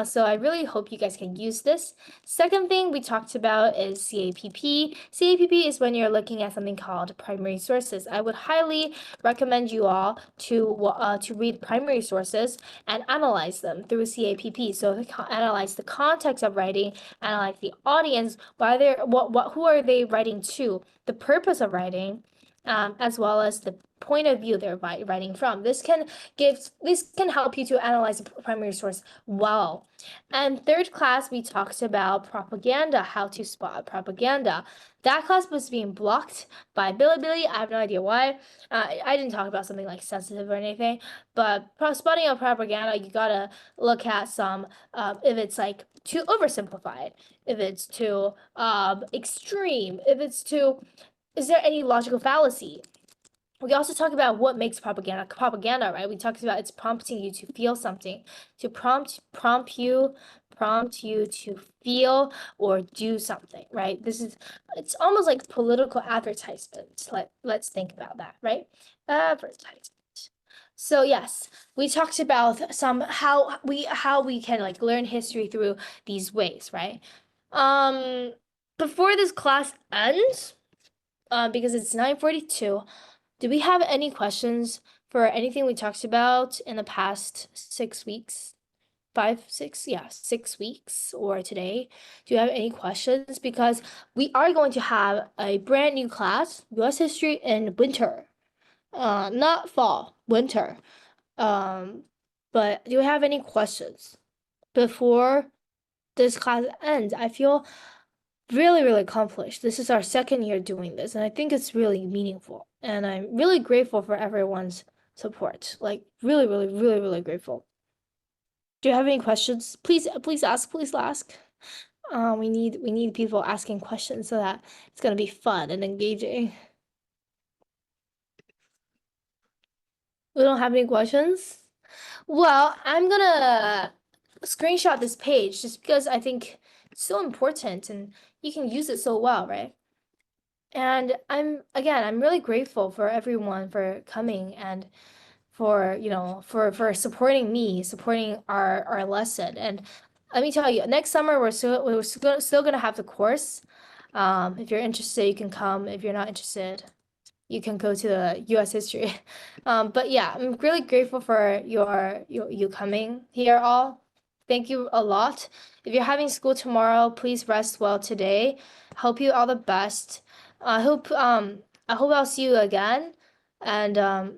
So I really hope you guys can use this. Second thing we talked about is CAPP. CAPP is when you're looking at something called primary sources. I would highly recommend you all to read primary sources and analyze them through CAPP. So analyze the context of writing, analyze the audience, who are they writing to, the purpose of writing, as well as the point of view they're writing from. This can help you to analyze the primary source well. And third class, we talked about propaganda, how to spot propaganda. That class was being blocked by Bilibili. I have no idea why. I didn't talk about something like sensitive or anything, but spotting of propaganda, you gotta look at some, if it's like too oversimplified, if it's too extreme, if it's too, is there any logical fallacy? We also talk about what makes propaganda, right? We talked about it's prompting you to feel something, to prompt you to feel or do something, right? It's almost like political advertisement. Let's think about that, right? Advertisement. So yes, we talked about some how we can like learn history through these ways, right? Um, before this class ends, because it's 9:42. Do we have any questions for anything we talked about in the past 6 weeks? 5, 6, yeah, 6 weeks or today? Do you have any questions? Because we are going to have a brand new class, US history in winter. Not fall, winter. Um, but do you have any questions before this class ends? I feel really, really accomplished. This is our second year doing this, and I think it's really meaningful. And I'm really grateful for everyone's support. Like really, really, really, really grateful. Do you have any questions? Please ask, please ask. We need people asking questions so that it's gonna be fun and engaging. We don't have any questions? Well, I'm gonna screenshot this page just because I think it's so important and you can use it so well, right? And I'm really grateful for everyone for coming and for, for supporting me, supporting our lesson. And let me tell you, next summer we're still gonna have the course. If you're interested, you can come. If you're not interested, you can go to the US history. But yeah, I'm really grateful for you coming here all. Thank you a lot. If you're having school tomorrow, please rest well today. Hope you all the best. I hope I'll see you again. And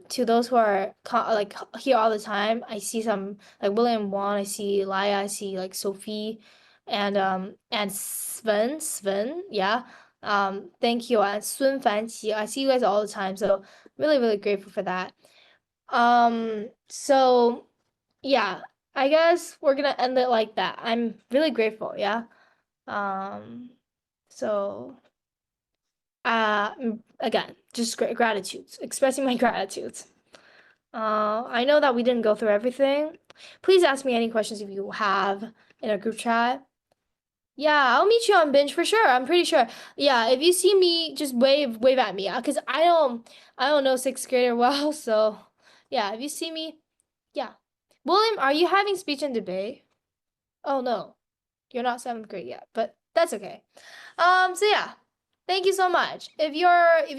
to those who are like here all the time, I see some like William Wong, I see Laya, I see like Sophie and Sven, yeah. Thank you, and Sun Fanqi. I see you guys all the time, so really, really grateful for that. So yeah, I guess we're gonna end it like that. I'm really grateful, yeah. Um, so again, just gratitude, expressing my gratitude. I know that we didn't go through everything. Please ask me any questions if you have in a group chat. Yeah, I'll meet you on bench for sure. I'm pretty sure. Yeah, if you see me, just wave at me. Cause I don't know sixth grader well. So yeah, if you see me, yeah. William, are you having speech and debate? Oh no, you're not seventh grade yet, but that's okay. So yeah, thank you so much. If you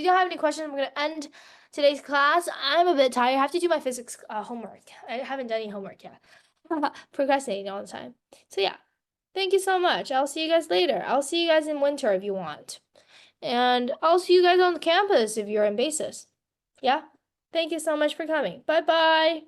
don't have any questions, I'm gonna end today's class. I'm a bit tired. I have to do my physics homework. I haven't done any homework yet. Procrastinating all the time. So yeah. Thank you so much. I'll see you guys later. I'll see you guys in winter if you want. And I'll see you guys on the campus if you're in basis. Yeah? Thank you so much for coming. Bye bye.